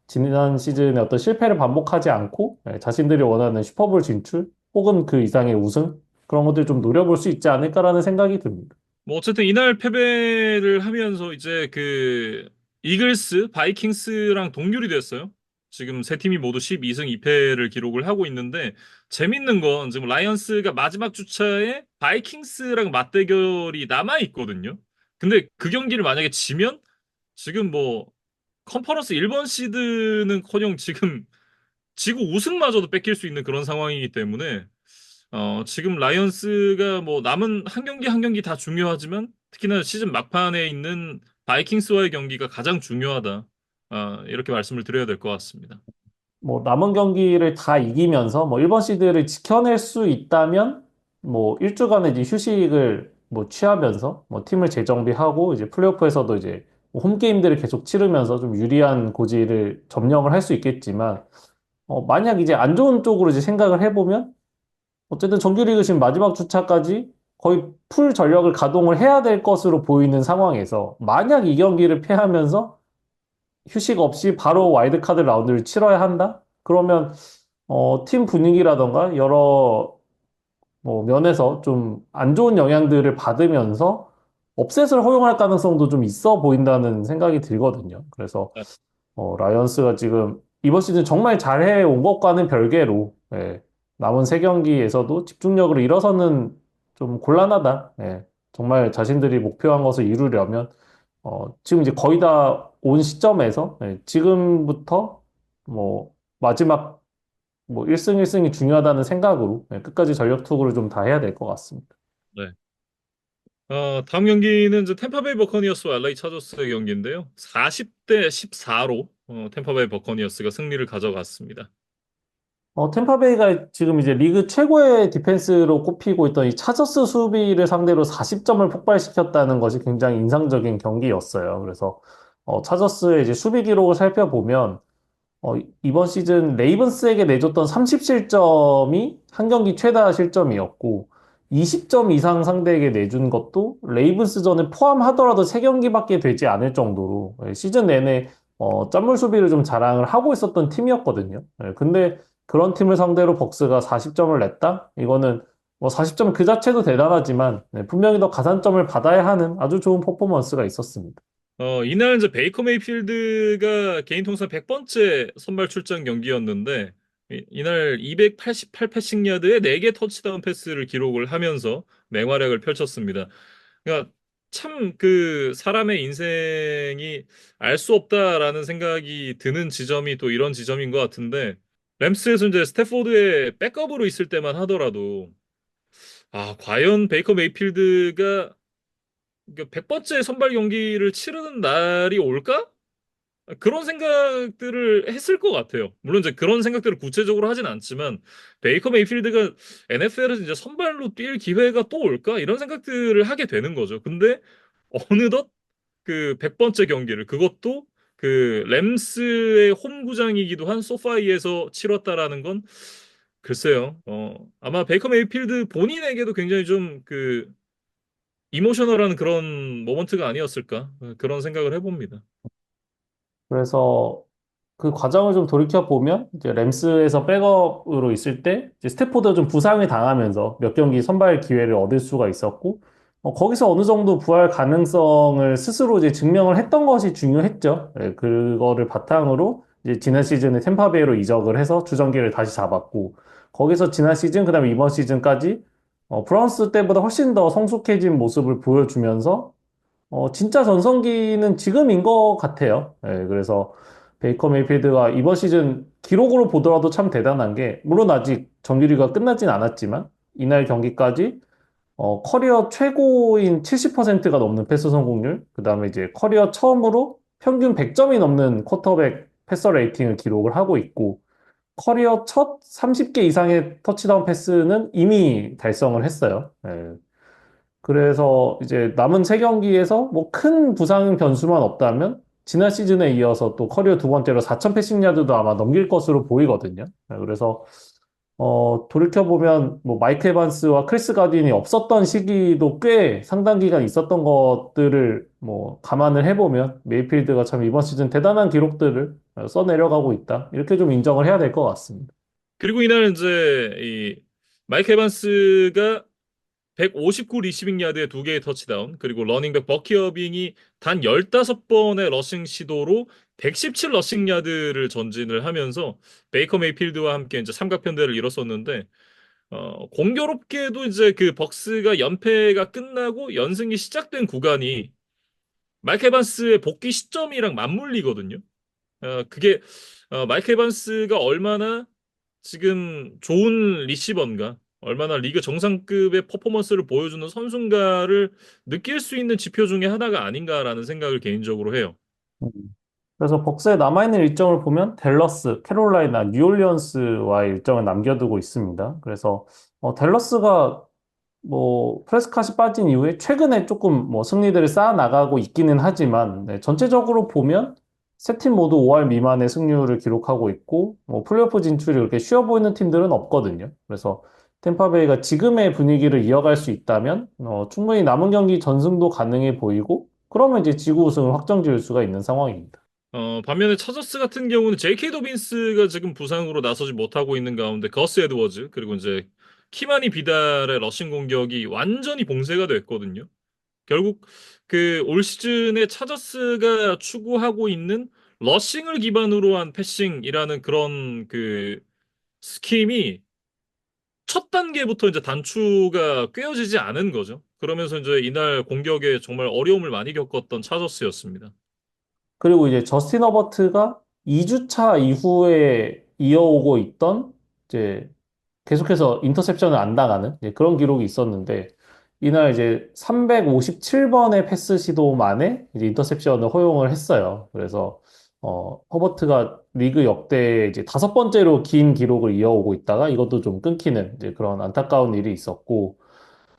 지난 시즌의 어떤 실패를 반복하지 않고 자신들이 원하는 슈퍼볼 진출 혹은 그 이상의 우승? 그런 것들 좀 노려볼 수 있지 않을까라는 생각이 듭니다. 뭐 어쨌든 이날 패배를 하면서 이제 그 이글스, 바이킹스랑 동률이 됐어요. 지금 세 팀이 모두 12승 2패를 기록을 하고 있는데 재밌는 건 지금 라이언스가 마지막 주차에 바이킹스랑 맞대결이 남아 있거든요. 근데 그 경기를 만약에 지면 지금 뭐 컨퍼런스 1번 시드는커녕 지금 지구 우승마저도 뺏길 수 있는 그런 상황이기 때문에 지금 라이언스가 뭐 남은 한 경기 한 경기 다 중요하지만 특히나 시즌 막판에 있는 바이킹스와의 경기가 가장 중요하다. 이렇게 말씀을 드려야 될 것 같습니다. 뭐 남은 경기를 다 이기면서 뭐 1번 시드를 지켜낼 수 있다면 뭐 일주간의 이제 휴식을 뭐 취하면서 뭐 팀을 재정비하고 이제 플레이오프에서도 이제 뭐 홈게임들을 계속 치르면서 좀 유리한 고지를 점령을 할 수 있겠지만 만약 이제 안 좋은 쪽으로 이제 생각을 해보면 어쨌든 정규리그 지금 마지막 주차까지 거의 풀 전력을 가동을 해야 될 것으로 보이는 상황에서 만약 이 경기를 패하면서 휴식 없이 바로 와일드카드 라운드를 치러야 한다? 그러면 팀 분위기라던가 여러 뭐 면에서 좀 안 좋은 영향들을 받으면서 업셋을 허용할 가능성도 좀 있어 보인다는 생각이 들거든요. 그래서 아, 라이언스가 지금 이번 시즌 정말 잘해 온 것과는 별개로 예, 남은 세 경기에서도 집중력을 잃어서는 좀 곤란하다. 예, 정말 자신들이 목표한 것을 이루려면 지금 이제 거의 다 온 시점에서 지금부터 뭐 마지막 뭐 1승 1승이 중요하다는 생각으로 끝까지 전력 투구를 좀 다 해야 될 것 같습니다. 네. 다음 경기는 이제 템파베이 버커니어스와 LA 차저스의 경기인데요. 40대 14로 템파베이 버커니어스가 승리를 가져갔습니다. 템파베이가 지금 이제 리그 최고의 디펜스로 꼽히고 있던 이 차저스 수비를 상대로 40점을 폭발시켰다는 것이 굉장히 인상적인 경기였어요. 그래서 차저스의 이제 수비 기록을 살펴보면 이번 시즌 레이븐스에게 내줬던 30실점이 한 경기 최다 실점이었고 20점 이상 상대에게 내준 것도 레이븐스전을 포함하더라도 3경기밖에 되지 않을 정도로 시즌 내내 짠물 수비를 좀 자랑을 하고 있었던 팀이었거든요. 근데 그런 팀을 상대로 벅스가 40점을 냈다? 이거는 뭐 40점 그 자체도 대단하지만 분명히 더 가산점을 받아야 하는 아주 좋은 퍼포먼스가 있었습니다. 이날 이제 베이커 메이필드가 개인 통산 100번째 선발 출장 경기였는데 이날 288 패싱 야드에 4개 터치다운 패스를 기록을 하면서 맹활약을 펼쳤습니다. 그러니까 참 그 사람의 인생이 알 수 없다라는 생각이 드는 지점이 또 이런 지점인 것 같은데 램스에서 이제 스태포드의 백업으로 있을 때만 하더라도 과연 베이커 메이필드가 100번째 선발 경기를 치르는 날이 올까? 그런 생각들을 했을 것 같아요. 물론 이제 그런 생각들을 구체적으로 하진 않지만 베이커 메이필드가 NFL에서 이제 선발로 뛸 기회가 또 올까? 이런 생각들을 하게 되는 거죠. 근데 어느덧 그 100번째 경기를 그것도 그 램스의 홈구장이기도 한 소파이에서 치렀다라는 건 글쎄요. 아마 베이커 메이필드 본인에게도 굉장히 좀 그 이모셔널한 그런 모먼트가 아니었을까? 그런 생각을 해봅니다. 그래서 그 과정을 좀 돌이켜 보면 이제 램스에서 백업으로 있을 때 이제 스태포드가 좀 부상을 당하면서 몇 경기 선발 기회를 얻을 수가 있었고 거기서 어느 정도 부활 가능성을 스스로 이제 증명을 했던 것이 중요했죠. 예, 그거를 바탕으로 이제 지난 시즌에 템파베이로 이적을 해서 주전기를 다시 잡았고 거기서 지난 시즌 그다음에 이번 시즌까지 브라운스 때보다 훨씬 더 성숙해진 모습을 보여주면서 진짜 전성기는 지금인 것 같아요. 예, 그래서 베이커 메이필드가 이번 시즌 기록으로 보더라도 참 대단한 게, 물론 아직 정규리가 끝나진 않았지만, 이날 경기까지 커리어 최고인 70%가 넘는 패스 성공률, 그 다음에 이제 커리어 처음으로 평균 100점이 넘는 쿼터백 패서 레이팅을 기록을 하고 있고, 커리어 첫 30개 이상의 터치다운 패스는 이미 달성을 했어요. 예, 그래서 이제 남은 세 경기에서 뭐 큰 부상 변수만 없다면 지난 시즌에 이어서 또 커리어 두 번째로 4천 패싱 야드도 아마 넘길 것으로 보이거든요. 네, 그래서 돌이켜보면 뭐 마이크 에반스와 크리스 가딘이 없었던 시기도 꽤 상당 기간 있었던 것들을 뭐 감안을 해보면 메이필드가 참 이번 시즌 대단한 기록들을 써내려가고 있다. 이렇게 좀 인정을 해야 될 것 같습니다. 그리고 이날 이제 이 마이크 에반스가 159 리시빙 야드에 2개의 터치다운, 그리고 러닝백 버키 어빙이 단 15번의 러싱 시도로 117 러싱 야드를 전진을 하면서 베이커 메이필드와 함께 이제 삼각편대를 이뤘었는데, 공교롭게도 이제 그 벅스가 연패가 끝나고 연승이 시작된 구간이 마이크 에반스의 복귀 시점이랑 맞물리거든요. 그게 마이크 에반스가 얼마나 지금 좋은 리시버인가, 얼마나 리그 정상급의 퍼포먼스를 보여주는 선수인가를 느낄 수 있는 지표 중에 하나가 아닌가라는 생각을 개인적으로 해요. 음. 그래서 벅스에 남아있는 일정을 보면 댈러스, 캐롤라이나, 뉴올리언스와의 일정을 남겨두고 있습니다. 그래서 댈러스가 뭐 프레스캇이 빠진 이후에 최근에 조금 뭐 승리들을 쌓아 나가고 있기는 하지만 네, 전체적으로 보면 세 팀 모두 5할 미만의 승률을 기록하고 있고 뭐 플레이오프 진출이 그렇게 쉬워 보이는 팀들은 없거든요. 그래서 템파베이가 지금의 분위기를 이어갈 수 있다면 충분히 남은 경기 전승도 가능해 보이고 그러면 이제 지구 우승을 확정 지을 수가 있는 상황입니다. 반면에 차저스 같은 경우는 제이케이 도빈스가 지금 부상으로 나서지 못하고 있는 가운데 거스 에드워즈, 그리고 이제 키마니 비달의 러싱 공격이 완전히 봉쇄가 됐거든요. 결국 그 올 시즌에 차저스가 추구하고 있는 러싱을 기반으로 한 패싱이라는 그런 그 스킴이 첫 단계부터 이제 단추가 꿰어지지 않은 거죠. 그러면서 이제 이날 공격에 정말 어려움을 많이 겪었던 차저스였습니다. 그리고 이제 저스틴 허버트가 2주차 이후에 이어오고 있던 이제 계속해서 인터셉션을 안 당하는 이제 그런 기록이 있었는데 이날 이제 357번의 패스 시도 만에 이제 인터셉션을 허용을 했어요. 그래서 허버트가 리그 역대 이제 5번째로 긴 기록을 이어오고 있다가 이것도 좀 끊기는 이제 그런 안타까운 일이 있었고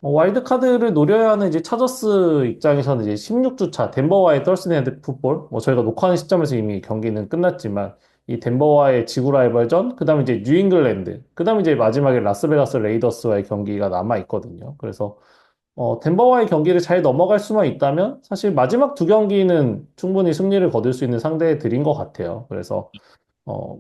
와일드 카드를 노려야 하는 이제 차저스 입장에서는 이제 16주차 덴버와의 떨스네드 풋볼, 뭐 저희가 녹화하는 시점에서 이미 경기는 끝났지만 이 덴버와의 지구 라이벌전, 그다음에 이제 뉴잉글랜드, 그다음에 이제 마지막에 라스베가스 레이더스와의 경기가 남아 있거든요. 그래서 덴버와의 경기를 잘 넘어갈 수만 있다면 사실 마지막 두 경기는 충분히 승리를 거둘 수 있는 상대들인 것 같아요. 그래서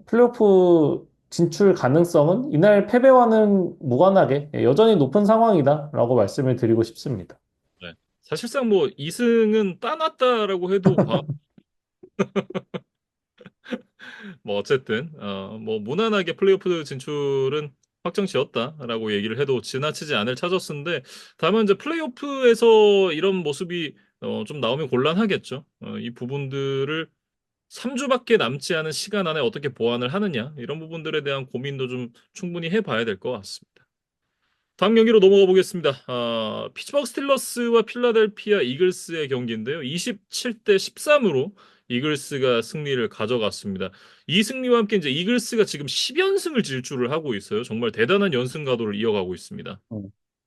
플레이오프 진출 가능성은 이날 패배와는 무관하게 여전히 높은 상황이다라고 말씀을 드리고 싶습니다. 네. 사실상 뭐 2승은 따놨다라고 해도 뭐 어쨌든 뭐 무난하게 플레이오프 진출은 확정지었다라고 얘기를 해도 지나치지 않을 차저스인데, 다만 이제 플레이오프에서 이런 모습이 좀 나오면 곤란하겠죠. 이 부분들을 3주밖에 남지 않은 시간 안에 어떻게 보완을 하느냐, 이런 부분들에 대한 고민도 좀 충분히 해봐야 될 것 같습니다. 다음 경기로 넘어가 보겠습니다. 피츠버그 스틸러스와 필라델피아 이글스의 경기인데요. 27대 13으로 이글스가 승리를 가져갔습니다. 이 승리와 함께 이제 이글스가 지금 10연승을 질주를 하고 있어요. 정말 대단한 연승 가도를 이어가고 있습니다.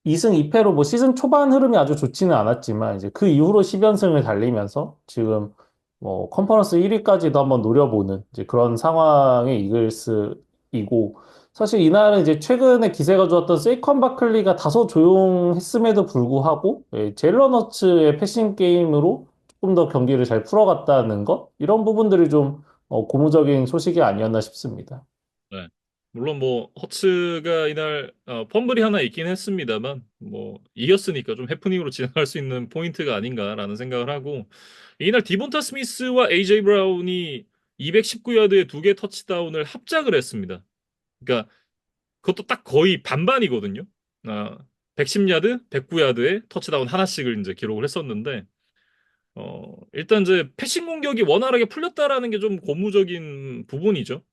2승 2패로 뭐 시즌 초반 흐름이 아주 좋지는 않았지만 이제 그 이후로 10연승을 달리면서 지금 뭐 컨퍼런스 1위까지도 한번 노려보는 이제 그런 상황의 이글스이고 사실 이날은 이제 최근에 기세가 좋았던 세이컨 바클리가 다소 조용했음에도 불구하고 제일런 허츠의 패싱 게임으로 조금 더 경기를 잘 풀어갔다는 것 이런 부분들이 좀 고무적인 소식이 아니었나 싶습니다. 네. 물론 뭐 허츠가 이날 펌블이 하나 있긴 했습니다만 뭐 이겼으니까 좀 해프닝으로 지나갈 수 있는 포인트가 아닌가라는 생각을 하고, 이날 디본타 스미스와 에이제이 브라운이 219야드에 2개 터치다운을 합작을 했습니다. 그러니까 그것도 딱 거의 반반이거든요. 110야드, 109야드에 터치다운 하나씩을 이제 기록을 했었는데, 일단 이제 패싱 공격이 원활하게 풀렸다라는 게 좀 고무적인 부분이죠.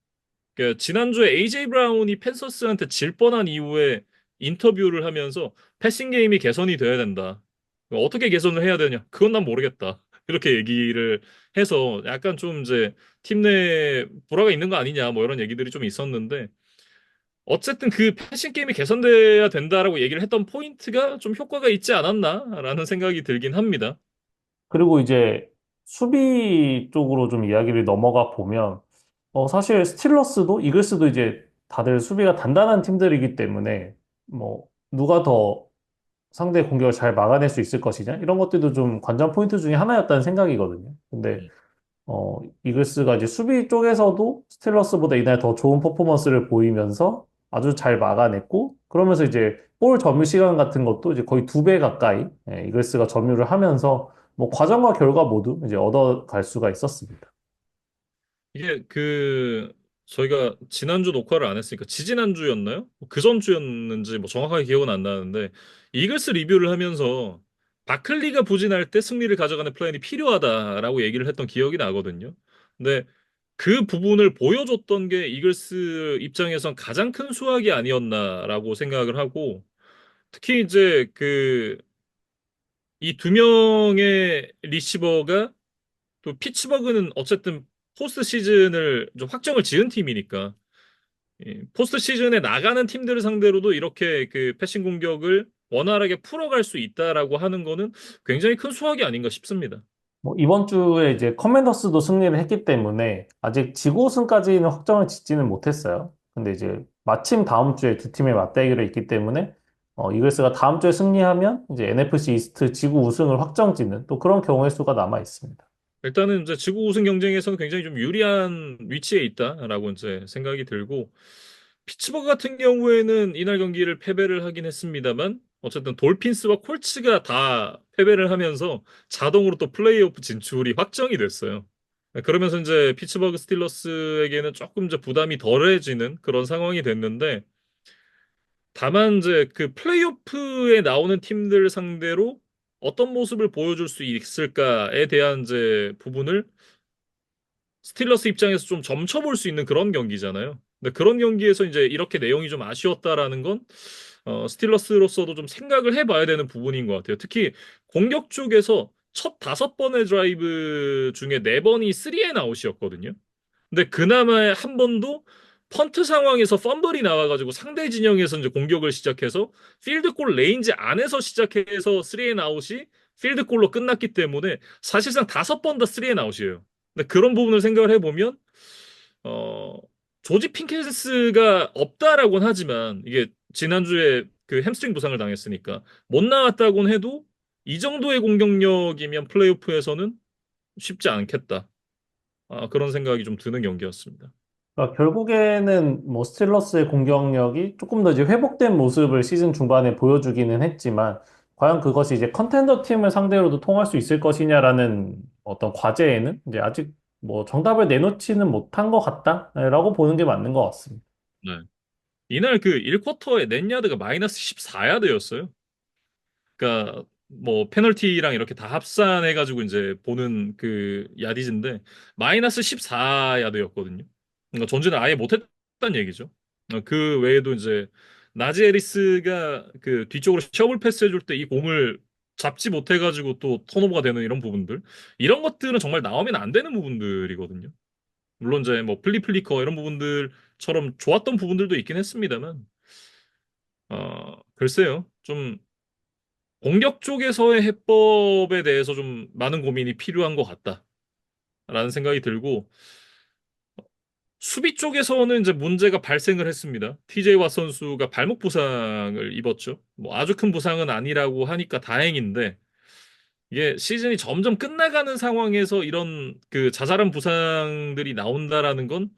그 지난주에 에이제이 브라운이 펜서스한테 질 뻔한 이후에 인터뷰를 하면서 패싱 게임이 개선이 돼야 된다. 어떻게 개선을 해야 되냐? 그건 난 모르겠다. 이렇게 얘기를 해서 약간 좀 이제 팀 내에 불화가 있는 거 아니냐, 뭐 이런 얘기들이 좀 있었는데, 어쨌든 그 패싱 게임이 개선돼야 된다라고 얘기를 했던 포인트가 좀 효과가 있지 않았나라는 생각이 들긴 합니다. 그리고 이제 수비 쪽으로 좀 이야기를 넘어가 보면 사실 스틸러스도 이글스도 이제 다들 수비가 단단한 팀들이기 때문에 뭐 누가 더 상대 공격을 잘 막아낼 수 있을 것이냐 이런 것들도 좀 관전 포인트 중에 하나였다는 생각이거든요. 근데 음, 이글스가 이제 수비 쪽에서도 스틸러스보다 이날 더 좋은 퍼포먼스를 보이면서 아주 잘 막아냈고, 그러면서 이제 볼 점유 시간 같은 것도 이제 거의 2배 가까이 이글스가 점유를 하면서 뭐 과정과 결과 모두 이제 얻어갈 수가 있었습니다. 이게 저희가 지난주 녹화를 안 했으니까 지지난주였나요? 그 전주였는지 뭐 정확하게 기억은 안 나는데 이글스 리뷰를 하면서 바클리가 부진할 때 승리를 가져가는 플랜이 필요하다라고 얘기를 했던 기억이 나거든요. 근데 그 부분을 보여줬던 게 이글스 입장에선 가장 큰 수확이 아니었나라고 생각을 하고 특히 이제 이 두 명의 리시버가 또 피츠버그는 어쨌든 포스트 시즌을 좀 확정을 지은 팀이니까 포스트 시즌에 나가는 팀들을 상대로도 이렇게 그 패싱 공격을 원활하게 풀어갈 수 있다라고 하는 거는 굉장히 큰 수확이 아닌가 싶습니다. 뭐 이번 주에 이제 커맨더스도 승리를 했기 때문에 아직 지구 우승까지는 확정을 짓지는 못했어요. 근데 이제 마침 다음 주에 두 팀의 맞대결이 있기 때문에 이글스가 다음 주에 승리하면 이제 NFC 이스트 지구 우승을 확정짓는 또 그런 경우의 수가 남아 있습니다. 일단은 이제 지구 우승 경쟁에서는 굉장히 좀 유리한 위치에 있다라고 이제 생각이 들고 피츠버그 같은 경우에는 이날 경기를 패배를 하긴 했습니다만 어쨌든 돌핀스와 콜츠가 다 패배를 하면서 자동으로 또 플레이오프 진출이 확정이 됐어요. 그러면서 이제 피츠버그 스틸러스에게는 조금 이제 부담이 덜해지는 그런 상황이 됐는데 다만 이제 그 플레이오프에 나오는 팀들 상대로 어떤 모습을 보여줄 수 있을까에 대한 이제 부분을 스틸러스 입장에서 좀 점쳐볼 수 있는 그런 경기잖아요. 근데 그런 경기에서 이제 이렇게 내용이 좀 아쉬웠다라는 건 스틸러스로서도 좀 생각을 해봐야 되는 부분인 것 같아요. 특히 공격 쪽에서 첫 5번의 드라이브 중에 4번이 3앤 아웃이었거든요. 근데 그나마 한 번도 펀트 상황에서 펌블이 나와가지고 상대 진영에서 이제 공격을 시작해서 필드골 레인지 안에서 시작해서 3앤아웃이 필드골로 끝났기 때문에 사실상 5번 다 3앤아웃이에요. 근데 그런 부분을 생각을 해보면 어 조지 핑케스가 없다라고는 하지만 이게 지난주에 그 햄스트링 부상을 당했으니까 못 나왔다고는 해도 이 정도의 공격력이면 플레이오프에서는 쉽지 않겠다. 그런 생각이 좀 드는 경기였습니다. 그러니까 결국에는 뭐 스틸러스의 공격력이 조금 더 이제 회복된 모습을 시즌 중반에 보여주기는 했지만 과연 그것이 이제 컨텐더 팀을 상대로도 통할 수 있을 것이냐라는 어떤 과제에는 이제 아직 뭐 정답을 내놓지는 못한 것 같다라고 보는 게 맞는 것 같습니다. 네. 이날 그 1쿼터에 넷 야드가 마이너스 14야드였어요. 그러니까 뭐 페널티랑 이렇게 다 합산해가지고 이제 보는 그 야디즈인데 마이너스 14야드였거든요. 그러니까 전진을 아예 못했다는 얘기죠. 그 외에도 이제 나지 에리스가 그 뒤쪽으로 셔블 패스 해줄 때 이 공을 잡지 못해가지고 또 턴오버가 되는 이런 부분들 이런 것들은 정말 나오면 안 되는 부분들이거든요. 물론 이제 뭐 플리플리커 이런 부분들처럼 좋았던 부분들도 있긴 했습니다만 글쎄요. 좀 공격 쪽에서의 해법에 대해서 좀 많은 고민이 필요한 것 같다라는 생각이 들고 수비 쪽에서는 이제 문제가 발생을 했습니다. TJ 왓 선수가 발목 부상을 입었죠. 뭐 아주 큰 부상은 아니라고 하니까 다행인데 이게 시즌이 점점 끝나가는 상황에서 이런 그 자잘한 부상들이 나온다라는 건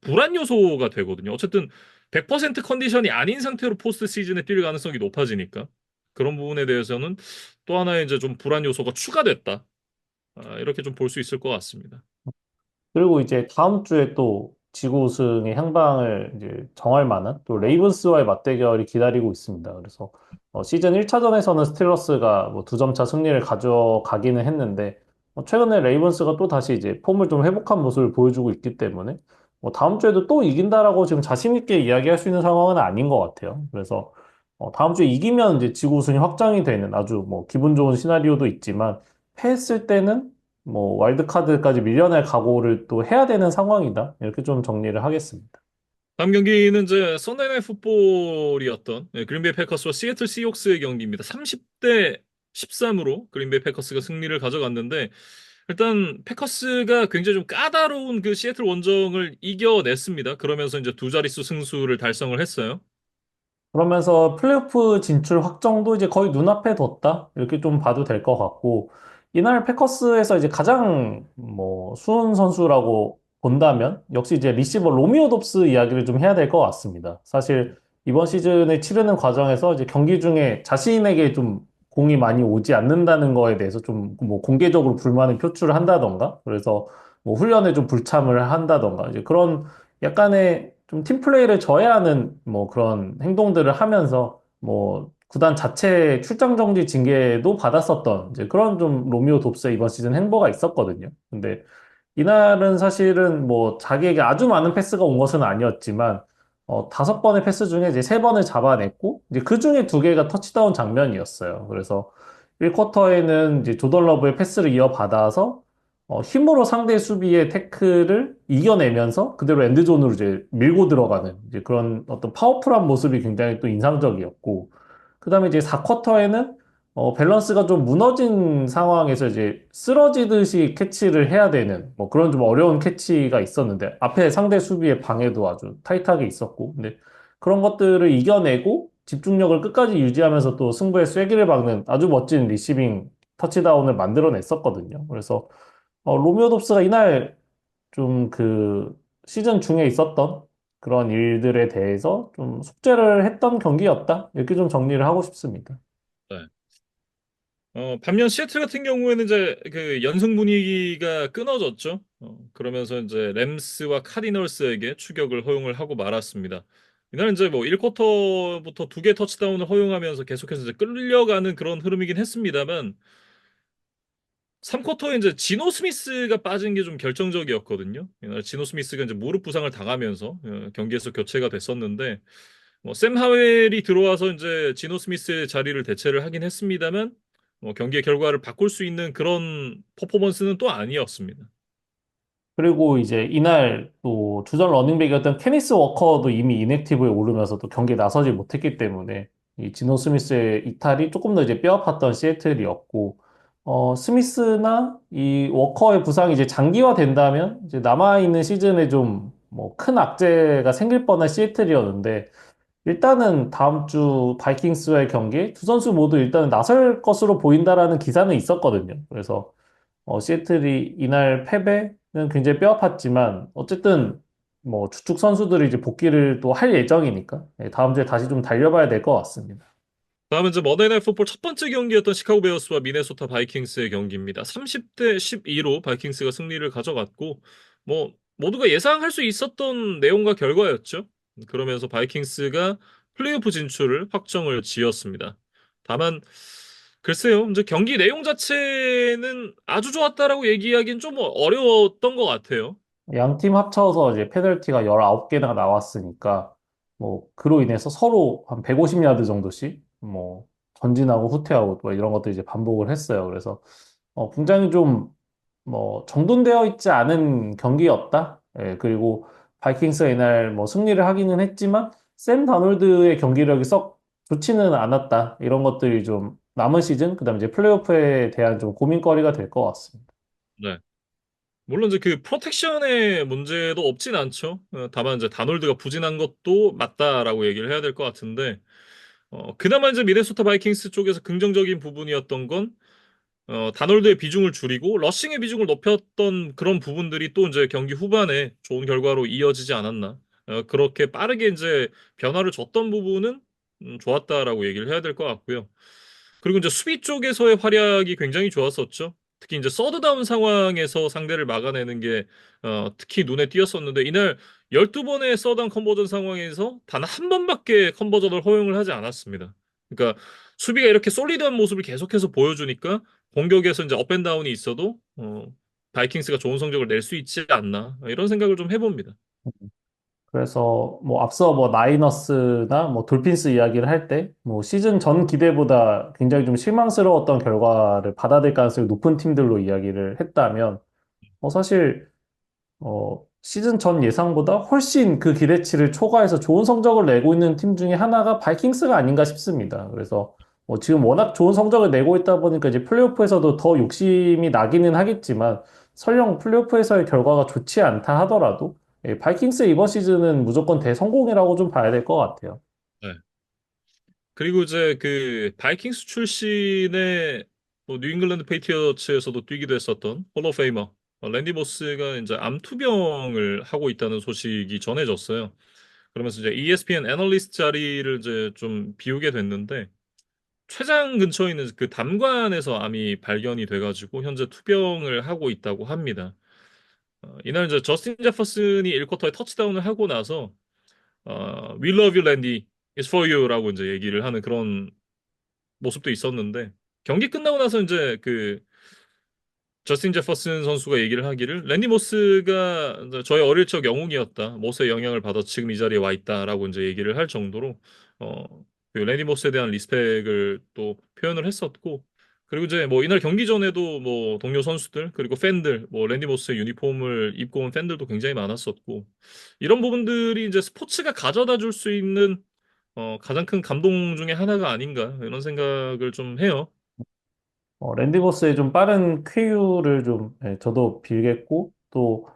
불안 요소가 되거든요. 어쨌든 100% 컨디션이 아닌 상태로 포스트 시즌에 뛸 가능성이 높아지니까 그런 부분에 대해서는 또 하나의 이제 좀 불안 요소가 추가됐다. 이렇게 좀 볼 수 있을 것 같습니다. 그리고 이제 다음 주에 또 지구 우승의 향방을 이제 정할 만한 또 레이븐스와의 맞대결이 기다리고 있습니다. 그래서 시즌 1차전에서는 스틸러스가 뭐 2점 차 승리를 가져가기는 했는데 최근에 레이븐스가 또 다시 이제 폼을 좀 회복한 모습을 보여주고 있기 때문에 뭐 다음 주에도 또 이긴다라고 지금 자신 있게 이야기할 수 있는 상황은 아닌 것 같아요. 그래서 다음 주에 이기면 이제 지구 우승이 확정이 되는 아주 뭐 기분 좋은 시나리오도 있지만 패했을 때는 뭐 와일드카드까지 밀려날 각오를 또 해야 되는 상황이다. 이렇게 좀 정리를 하겠습니다. 다음 경기는 이제 썬데이 나잇 풋볼이었던 그린베이 패커스와 시애틀 시옥스의 경기입니다. 30대 13으로 그린베이 패커스가 승리를 가져갔는데 일단 패커스가 굉장히 좀 까다로운 그 시애틀 원정을 이겨냈습니다. 그러면서 이제 두 자릿수 승수를 달성을 했어요. 그러면서 플레이오프 진출 확정도 이제 거의 눈앞에 뒀다. 이렇게 좀 봐도 될 것 같고, 이날 패커스에서 이제 가장 뭐 수훈 선수라고 본다면 역시 이제 리시버 로미오 dob스 이야기를 좀 해야 될 것 같습니다. 사실 이번 시즌을 치르는 과정에서 이제 경기 중에 자신에게 좀 공이 많이 오지 않는다는 거에 대해서 좀 뭐 공개적으로 불만을 표출을 한다던가 그래서 뭐 훈련에 좀 불참을 한다던가 이제 그런 약간의 좀 팀플레이를 저해하는 뭐 그런 행동들을 하면서 뭐 구단 자체 출장 정지 징계도 받았었던 이제 그런 좀 로미오 dob스의 이번 시즌 행보가 있었거든요. 근데 이날은 사실은 뭐 자기에게 아주 많은 패스가 온 것은 아니었지만 5번의 패스 중에 이제 3번을 잡아냈고 이제 그 중에 2개가 터치다운 장면이었어요. 그래서 1쿼터에는 이제 조던 러브의 패스를 이어받아서 힘으로 상대 수비의 태클을 이겨내면서 그대로 엔드존으로 이제 밀고 들어가는 이제 그런 어떤 파워풀한 모습이 굉장히 또 인상적이었고 그다음에 이제 4쿼터에는 밸런스가 좀 무너진 상황에서 이제 쓰러지듯이 캐치를 해야 되는 뭐 그런 좀 어려운 캐치가 있었는데 앞에 상대 수비의 방해도 아주 타이트하게 있었고 근데 그런 것들을 이겨내고 집중력을 끝까지 유지하면서 또 승부의 쐐기를 박는 아주 멋진 리시빙 터치다운을 만들어냈었거든요. 그래서 로미오 dob스가 이날 좀 그 시즌 중에 있었던 그런 일들에 대해서 좀 숙제를 했던 경기였다. 이렇게 좀 정리를 하고 싶습니다. 네. 반면 시애틀 같은 경우에는 이제 그 연승 분위기가 끊어졌죠. 그러면서 이제 램스와 카디널스에게 추격을 허용을 하고 말았습니다. 이날 이제 뭐 1쿼터부터 2개 터치다운을 허용하면서 계속해서 이제 끌려가는 그런 흐름이긴 했습니다만 3쿼터에 이제 지노 스미스가 빠진 게 좀 결정적이었거든요. 이날 지노 스미스가 이제 무릎 부상을 당하면서 경기에서 교체가 됐었는데 뭐 샘 하웰이 들어와서 이제 지노 스미스의 자리를 대체를 하긴 했습니다만 뭐 경기의 결과를 바꿀 수 있는 그런 퍼포먼스는 또 아니었습니다. 그리고 이제 이날 또 주전 러닝백이었던 케니스 워커도 이미 인액티브에 오르면서 또 경기에 나서지 못했기 때문에 이 지노 스미스의 이탈이 조금 더 이제 뼈아팠던 시애틀이었고 스미스나 이 워커의 부상이 이제 장기화된다면 이제 남아있는 시즌에 좀 뭐 큰 악재가 생길 뻔한 시애틀이었는데 일단은 다음 주 바이킹스와의 경기에 두 선수 모두 일단은 나설 것으로 보인다라는 기사는 있었거든요. 그래서 시애틀이 이날 패배는 굉장히 뼈아팠지만 어쨌든 뭐 주축 선수들이 이제 복귀를 또 할 예정이니까 다음 주에 다시 좀 달려봐야 될 것 같습니다. 다음은 이제 머데이 나잇 풋볼 첫 번째 경기였던 시카고 베어스와 미네소타 바이킹스의 경기입니다. 30대 12로 바이킹스가 승리를 가져갔고 뭐 모두가 예상할 수 있었던 내용과 결과였죠. 그러면서 바이킹스가 플레이오프 진출을 확정을 지었습니다. 다만 글쎄요, 이제 경기 내용 자체는 아주 좋았다라고 얘기하기는 좀 어려웠던 것 같아요. 양 팀 합쳐서 이제 페널티가 19개나 나왔으니까 뭐 그로 인해서 서로 한 150야드 정도씩 뭐 전진하고 후퇴하고 뭐 이런 것들 이제 반복을 했어요. 그래서 굉장히 좀 뭐 정돈되어 있지 않은 경기였다. 예, 그리고 바이킹스가 이날 뭐 승리를 하기는 했지만 샘 다놀드의 경기력이 썩 좋지는 않았다. 이런 것들이 좀 남은 시즌 그다음에 이제 플레이오프에 대한 좀 고민거리가 될 것 같습니다. 네. 물론 이제 그 프로텍션의 문제도 없진 않죠. 다만 이제 다놀드가 부진한 것도 맞다라고 얘기를 해야 될 것 같은데, 그나마 이제 미네소타 바이킹스 쪽에서 긍정적인 부분이었던 건, 다놀드의 비중을 줄이고 러싱의 비중을 높였던 그런 부분들이 또 이제 경기 후반에 좋은 결과로 이어지지 않았나. 그렇게 빠르게 이제 변화를 줬던 부분은 좋았다라고 얘기를 해야 될 것 같고요. 그리고 이제 수비 쪽에서의 활약이 굉장히 좋았었죠. 특히 이제 서드다운 상황에서 상대를 막아내는 게 특히 눈에 띄었었는데 이날 12번의 서드다운 컨버전 상황에서 단 한 번밖에 컨버전을 허용을 하지 않았습니다. 그러니까 수비가 이렇게 솔리드한 모습을 계속해서 보여주니까 공격에서 이제 업앤다운이 있어도 바이킹스가 좋은 성적을 낼 수 있지 않나 이런 생각을 좀 해봅니다. 그래서 뭐 앞서 뭐 나이너스나 뭐 돌핀스 이야기를 할 때 뭐 시즌 전 기대보다 굉장히 좀 실망스러웠던 결과를 받아들일 가능성이 높은 팀들로 이야기를 했다면 사실 시즌 전 예상보다 훨씬 그 기대치를 초과해서 좋은 성적을 내고 있는 팀 중에 하나가 바이킹스가 아닌가 싶습니다. 그래서 지금 워낙 좋은 성적을 내고 있다 보니까 이제 플레이오프에서도 더 욕심이 나기는 하겠지만 설령 플레이오프에서의 결과가 좋지 않다 하더라도 바이킹스 이번 시즌은 무조건 대성공이라고 좀 봐야 될 것 같아요. 네. 그리고 이제 그 바이킹스 출신의 뭐 뉴잉글랜드 페이트리어츠에서도 뛰기도 했었던 홀 오브 페이머. 랜디 모스가 이제 암투병을 하고 있다는 소식이 전해졌어요. 그러면서 이제 ESPN 애널리스트 자리를 이제 좀 비우게 됐는데 췌장 근처에 있는 그 담관에서 암이 발견이 돼가지고 현재 투병을 하고 있다고 합니다. 이날 이제 저스틴 제퍼슨이 1쿼터에 터치다운을 하고 나서 We love you, Randy. It's for you라고 이제 얘기를 하는 그런 모습도 있었는데 경기 끝나고 나서 이제 그 저스틴 제퍼슨 선수가 얘기를 하기를 랜디 모스가 이제 저의 어릴 적 영웅이었다. 모스의 영향을 받아 지금 이 자리에 와 있다라고 이제 얘기를 할 정도로 어, 그 랜디 모스에 대한 리스펙을 또 표현을 했었고 그리고 이제 뭐 이날 경기 전에도 뭐 동료 선수들 그리고 팬들 뭐 랜디 모스의 유니폼을 입고 온 팬들도 굉장히 많았었고 이런 부분들이 이제 스포츠가 가져다 줄 수 있는 가장 큰 감동 중에 하나가 아닌가 이런 생각을 좀 해요. 랜디 보스의 좀 빠른 쾌유를 좀 저도 빌겠고 또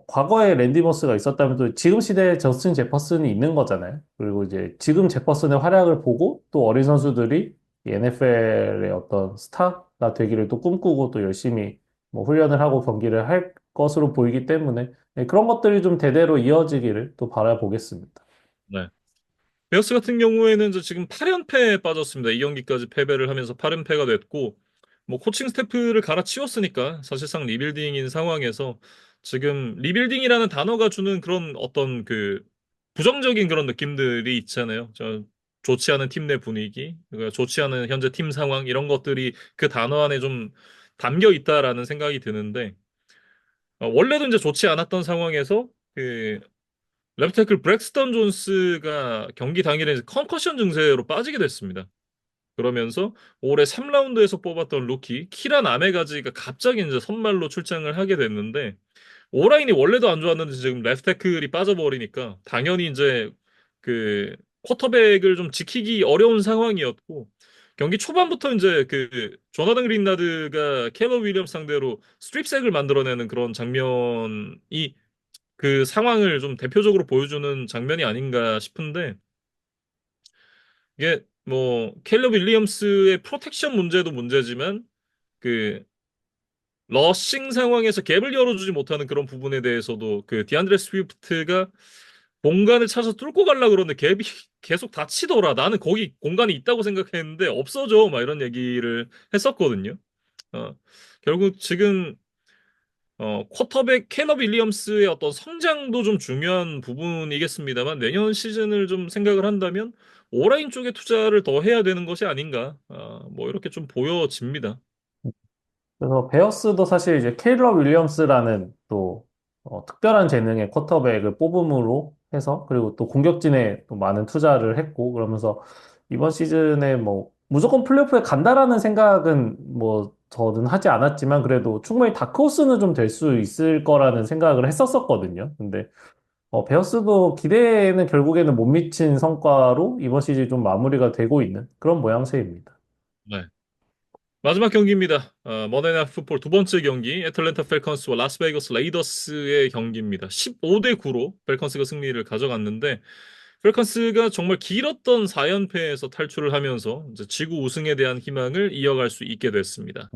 과거에 랜디 보스가 있었다면 또 지금 시대에 저스틴 제퍼슨이 있는 거잖아요. 그리고 이제 지금 제퍼슨의 활약을 보고 또 어린 선수들이 NFL의 어떤 스타가 되기를 또 꿈꾸고 또 열심히 뭐 훈련을 하고 경기를 할 것으로 보이기 때문에 그런 것들이 좀 대대로 이어지기를 또 바라보겠습니다. 네. 베어스 같은 경우에는 이제 지금 8연패에 빠졌습니다. 이 경기까지 패배를 하면서 8연패가 됐고, 뭐 코칭 스태프를 갈아치웠으니까 사실상 리빌딩인 상황에서 지금 리빌딩이라는 단어가 주는 그런 어떤 그 부정적인 그런 느낌들이 있잖아요. 좋지 않은 팀 내 분위기, 그러니까 좋지 않은 현재 팀 상황 이런 것들이 그 단어 안에 좀 담겨 있다라는 생각이 드는데 원래도 이제 좋지 않았던 상황에서 그 레프트 태클 브렉스턴 존스가 경기 당일에 이제 컨커션 증세로 빠지게 됐습니다. 그러면서 올해 3라운드에서 뽑았던 루키 키란 아메가지가 갑자기 이제 선발로 출장을 하게 됐는데 오라인이 원래도 안 좋았는데 지금 레프트 태클이 빠져버리니까 당연히 이제 그 쿼터백을 좀 지키기 어려운 상황이었고 경기 초반부터 이제 그 조나단 그린라드가 캘러 윌리엄스 상대로 스트립색을 만들어내는 그런 장면이 그 상황을 좀 대표적으로 보여주는 장면이 아닌가 싶은데 이게 뭐 캘럽 윌리엄스의 프로텍션 문제도 문제지만 그 러싱 상황에서 갭을 열어주지 못하는 그런 부분에 대해서도 그 디안드레 스위프트가 공간을 찾아서 뚫고 가려고 그러는데 갭이 계속 닫히더라. 나는 거기 공간이 있다고 생각했는데 없어져. 막 이런 얘기를 했었거든요. 어, 결국 지금 쿼터백 캘럽 윌리엄스의 어떤 성장도 좀 중요한 부분이겠습니다만 내년 시즌을 좀 생각을 한다면 오라인 쪽에 투자를 더 해야 되는 것이 아닌가. 뭐 이렇게 좀 보여집니다. 그래서 베어스도 사실 이제 케일러 윌리엄스라는 또 특별한 재능의 쿼터백을 뽑음으로 해서 그리고 또 공격진에 또 많은 투자를 했고 그러면서 이번 시즌에 뭐 무조건 플레이오프에 간다라는 생각은 뭐 저는 하지 않았지만 그래도 충분히 다크호스는 좀 될 수 있을 거라는 생각을 했었었거든요. 근데 베어스도 기대에는 결국에는 못 미친 성과로 이번 시즌 좀 마무리가 되고 있는 그런 모양새입니다. 네. 마지막 경기입니다. 먼데이 나이트 풋볼 두 번째 경기 애틀랜타 펠컨스와 라스베이거스 레이더스의 경기입니다. 15대 9로 펠컨스가 승리를 가져갔는데 펠컨스가 정말 길었던 4연패에서 탈출을 하면서 이제 지구 우승에 대한 희망을 이어갈 수 있게 됐습니다.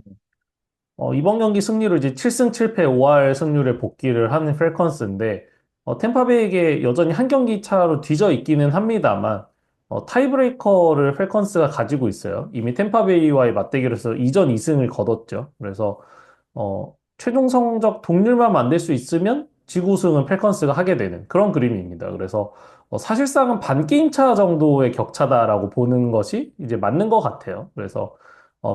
이번 경기 승리로 이제 7승 7패 5할 승률에 복귀를 하는 펠컨스인데, 템파베이에게 여전히 한 경기 차로 뒤져 있기는 합니다만, 타이브레이커를 펠컨스가 가지고 있어요. 이미 템파베이와의 맞대결에서 이전 2승을 거뒀죠. 그래서, 최종 성적 동률만 만들 수 있으면 지구 우승은 펠컨스가 하게 되는 그런 그림입니다. 그래서, 사실상은 반 게임 차 정도의 격차다라고 보는 것이 이제 맞는 것 같아요. 그래서,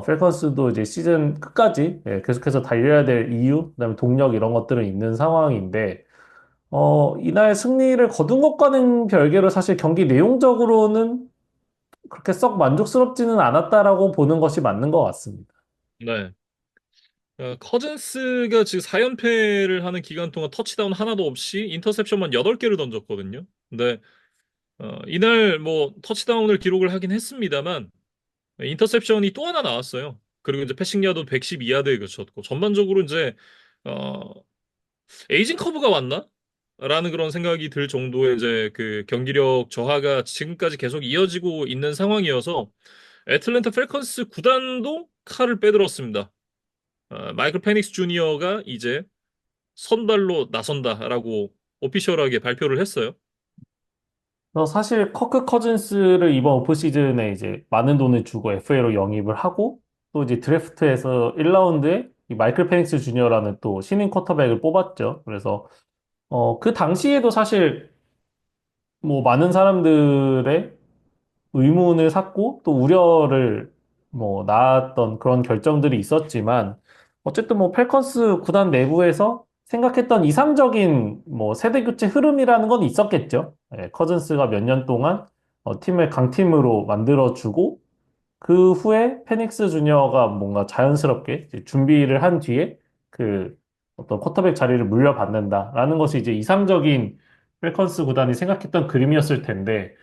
펠컨스도 이제 시즌 끝까지 계속해서 달려야 될 이유, 그다음에 동력 이런 것들은 있는 상황인데, 이날 승리를 거둔 것과는 별개로 사실 경기 내용적으로는 그렇게 썩 만족스럽지는 않았다라고 보는 것이 맞는 것 같습니다. 네. 커즌스가 지금 4연패를 하는 기간 동안 터치다운 하나도 없이 인터셉션만 8개를 던졌거든요. 근데 이날 뭐 터치다운을 기록을 하긴 했습니다만 인터셉션이 또 하나 나왔어요. 그리고 이제 패싱 야도 112야드에 그쳤고 전반적으로 이제 어, 에이징 커브가 왔나? 라는 그런 생각이 들 정도의 이제 그 경기력 저하가 지금까지 계속 이어지고 있는 상황이어서 애틀랜타 펠컨스 구단도 칼을 빼들었습니다. 마이클 페닉스 주니어가 이제 선발로 나선다라고 오피셜하게 발표를 했어요. 그래서 사실 커크 커즌스를 이번 오프 시즌에 이제 많은 돈을 주고 FA로 영입을 하고 또 이제 드래프트에서 1라운드에 이 마이클 페닉스 주니어라는 또 신인 쿼터백을 뽑았죠. 그래서 그 당시에도 사실 뭐 많은 사람들의 의문을 샀고 또 우려를 뭐 낳았던 그런 결정들이 있었지만 어쨌든 뭐 펠컨스 구단 내부에서 생각했던 이상적인 뭐 세대 교체 흐름이라는 건 있었겠죠. 예, 커즌스가 몇 년 동안 팀을 강팀으로 만들어주고 그 후에 페닉스 주니어가 뭔가 자연스럽게 이제 준비를 한 뒤에 그 어떤 쿼터백 자리를 물려받는다라는 것이 이제 이상적인 펠컨스 구단이 생각했던 그림이었을 텐데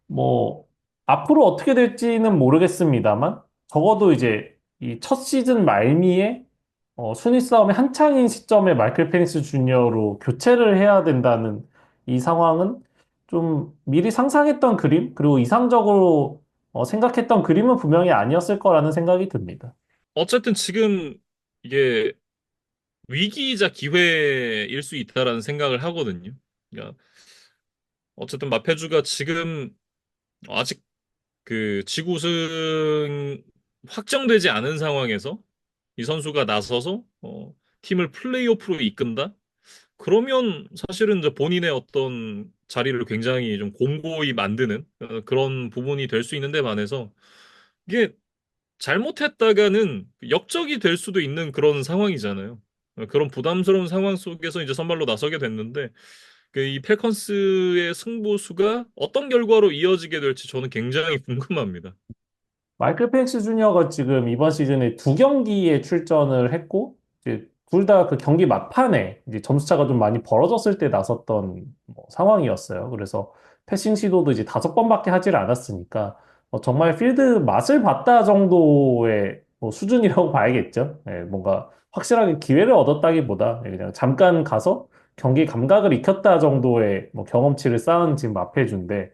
뭐, 앞으로 어떻게 될지는 모르겠습니다만, 적어도 이제 이 첫 시즌 말미에 순위 싸움의 한창인 시점에 마이클 페닉스 주니어로 교체를 해야 된다는 이 상황은 좀 미리 상상했던 그림, 그리고 이상적으로 생각했던 그림은 분명히 아니었을 거라는 생각이 듭니다. 어쨌든 지금 이게 위기이자 기회일 수 있다라는 생각을 하거든요. 그러니까 어쨌든 마페주가 지금 아직 그 지구 우승 확정되지 않은 상황에서 이 선수가 나서서 팀을 플레이오프로 이끈다? 그러면 사실은 이제 본인의 어떤 자리를 굉장히 좀 공고히 만드는 그런 부분이 될 수 있는데 반해서 이게 잘못했다가는 역적이 될 수도 있는 그런 상황이잖아요. 그런 부담스러운 상황 속에서 이제 선발로 나서게 됐는데 그이 펠컨스의 승부수가 어떤 결과로 이어지게 될지 저는 굉장히 궁금합니다. 마이클 펜스 주니어가 지금 이번 시즌에 두 경기에 출전을 했고, 이제 둘 다 그 경기 막판에 이제 점수차가 좀 많이 벌어졌을 때 나섰던 뭐 상황이었어요. 그래서 패싱 시도도 이제 5번밖에 하질 않았으니까, 정말 필드 맛을 봤다 정도의 뭐 수준이라고 봐야겠죠. 예, 뭔가 확실하게 기회를 얻었다기보다 그냥 잠깐 가서 경기 감각을 익혔다 정도의 뭐 경험치를 쌓은 지금 마페주인데,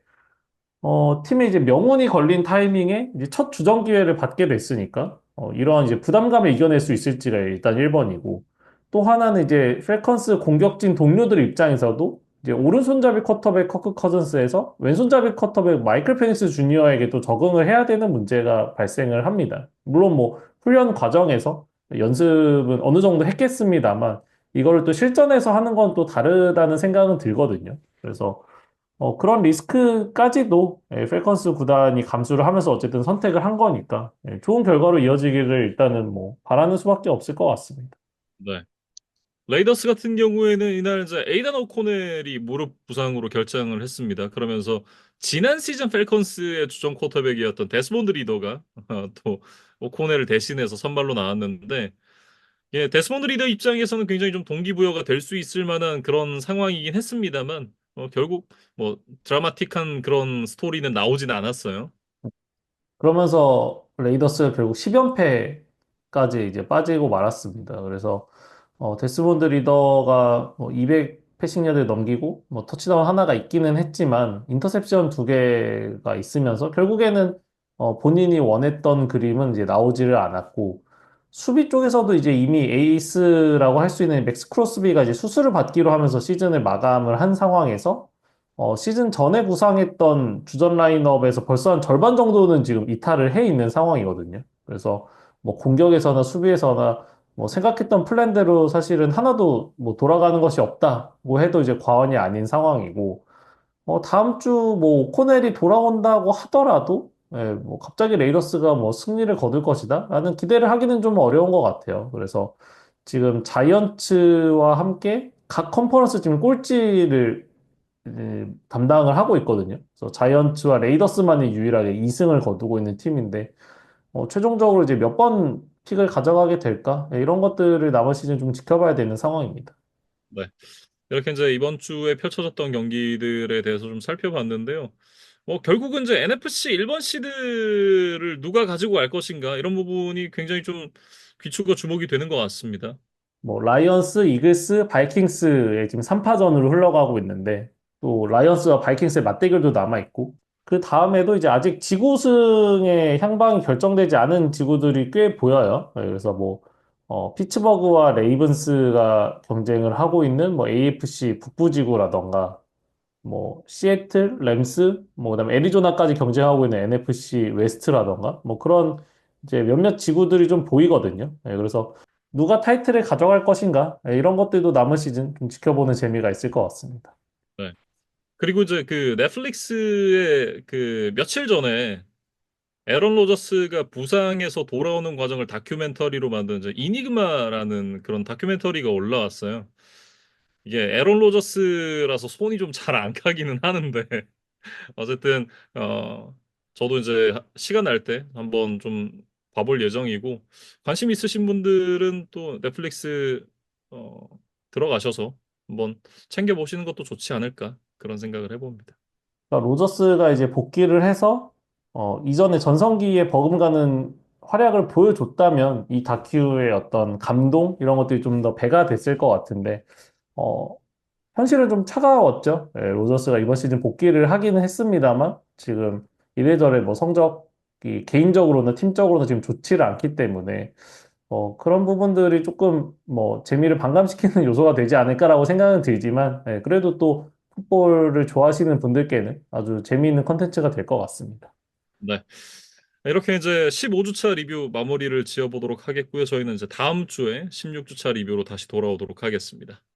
팀에 이제 명운이 걸린 타이밍에 이제 첫 주전 기회를 받게 됐으니까, 이러한 이제 부담감을 이겨낼 수 있을지가 일단 1번이고, 또 하나는 이제 펠컨스 공격진 동료들 입장에서도 이제 오른손잡이 쿼터백 커크 커즌스에서 왼손잡이 쿼터백 마이클 페닉스 주니어에게 또 적응을 해야 되는 문제가 발생을 합니다. 물론 뭐 훈련 과정에서 연습은 어느 정도 했겠습니다만, 이거를 또 실전에서 하는 건 또 다르다는 생각은 들거든요. 그래서 그런 리스크까지도 펠컨스 구단이 감수를 하면서 어쨌든 선택을 한 거니까 좋은 결과로 이어지기를 일단은 뭐 바라는 수밖에 없을 것 같습니다. 네. 레이더스 같은 경우에는 이날 이제 에이단 오코넬이 무릎 부상으로 결장을 했습니다. 그러면서 지난 시즌 펠컨스의 주전 쿼터백이었던 데스몬드 리더가 또 오코넬을 대신해서 선발로 나왔는데 예, 데스몬드 리더 입장에서는 굉장히 좀 동기부여가 될 수 있을 만한 그런 상황이긴 했습니다만 결국 뭐 드라마틱한 그런 스토리는 나오진 않았어요. 그러면서 레이더스가 결국 10연패까지 이제 빠지고 말았습니다. 그래서 데스몬드 리더가 뭐 200 패싱야드 넘기고 뭐 터치다운 하나가 있기는 했지만 인터셉션 두 개가 있으면서 결국에는 본인이 원했던 그림은 이제 나오지를 않았고 수비 쪽에서도 이제 이미 에이스라고 할 수 있는 맥스 크로스비가 이제 수술을 받기로 하면서 시즌을 마감을 한 상황에서 시즌 전에 구상했던 주전 라인업에서 벌써 한 절반 정도는 지금 이탈을 해 있는 상황이거든요. 그래서 뭐 공격에서나 수비에서나 뭐 생각했던 플랜대로 사실은 하나도 뭐 돌아가는 것이 없다고 해도 이제 과언이 아닌 상황이고, 다음 주 뭐 오코넬이 돌아온다고 하더라도, 뭐 갑자기 레이더스가 뭐 승리를 거둘 것이다 라는 기대를 하기는 좀 어려운 것 같아요. 그래서 지금 자이언츠와 함께 각 컨퍼런스 지금 꼴찌를 담당을 하고 있거든요. 그래서 자이언츠와 레이더스만이 유일하게 2승을 거두고 있는 팀인데, 최종적으로 이제 몇 번 픽을 가져가게 될까? 이런 것들을 남은 시즌 좀 지켜봐야 되는 상황입니다. 네. 이렇게 이제 이번 주에 펼쳐졌던 경기들에 대해서 좀 살펴봤는데요. 결국은 이제 NFC 1번 시드를 누가 가지고 갈 것인가 이런 부분이 굉장히 좀 귀추가 주목이 되는 것 같습니다. 뭐, 라이언스, 이글스, 바이킹스의 지금 3파전으로 흘러가고 있는데, 또 라이언스와 바이킹스의 맞대결도 남아있고, 그 다음에도 이제 아직 지구 우승의 향방이 결정되지 않은 지구들이 꽤 보여요. 그래서 뭐, 피츠버그와 레이븐스가 경쟁을 하고 있는 뭐 AFC 북부지구라던가 뭐 시애틀, 램스, 뭐 그다음에 애리조나까지 경쟁하고 있는 NFC 웨스트라던가 뭐 그런 이제 몇몇 지구들이 좀 보이거든요. 예, 그래서 누가 타이틀을 가져갈 것인가 이런 것들도 남은 시즌 좀 지켜보는 재미가 있을 것 같습니다. 네. 그리고 이제 그 넷플릭스에 그 며칠 전에 에런 로저스가 부상에서 돌아오는 과정을 다큐멘터리로 만든 이제 이니그마라는 그런 다큐멘터리가 올라왔어요. 이게 에런 로저스라서 손이 좀 잘 안 가기는 하는데 어쨌든 어 저도 이제 시간 날 때 한번 좀 봐볼 예정이고 관심 있으신 분들은 또 넷플릭스 어 들어가셔서 한번 챙겨 보시는 것도 좋지 않을까 그런 생각을 해봅니다. 그러니까 로저스가 이제 복귀를 해서 이전에 전성기에 버금가는 활약을 보여줬다면 이 다큐의 어떤 감동 이런 것들이 좀 더 배가 됐을 것 같은데 어, 현실은 좀 차가웠죠. 예, 로저스가 이번 시즌 복귀를 하기는 했습니다만 지금 이래저래 뭐 성적이 개인적으로나 팀적으로나 지금 좋지를 않기 때문에 그런 부분들이 조금 뭐 재미를 반감시키는 요소가 되지 않을까라고 생각은 들지만 예, 그래도 또 풋볼을 좋아하시는 분들께는 아주 재미있는 컨텐츠가 될 것 같습니다. 네. 이렇게 이제 15주차 리뷰 마무리를 지어보도록 하겠고요. 저희는 이제 다음 주에 16주차 리뷰로 다시 돌아오도록 하겠습니다.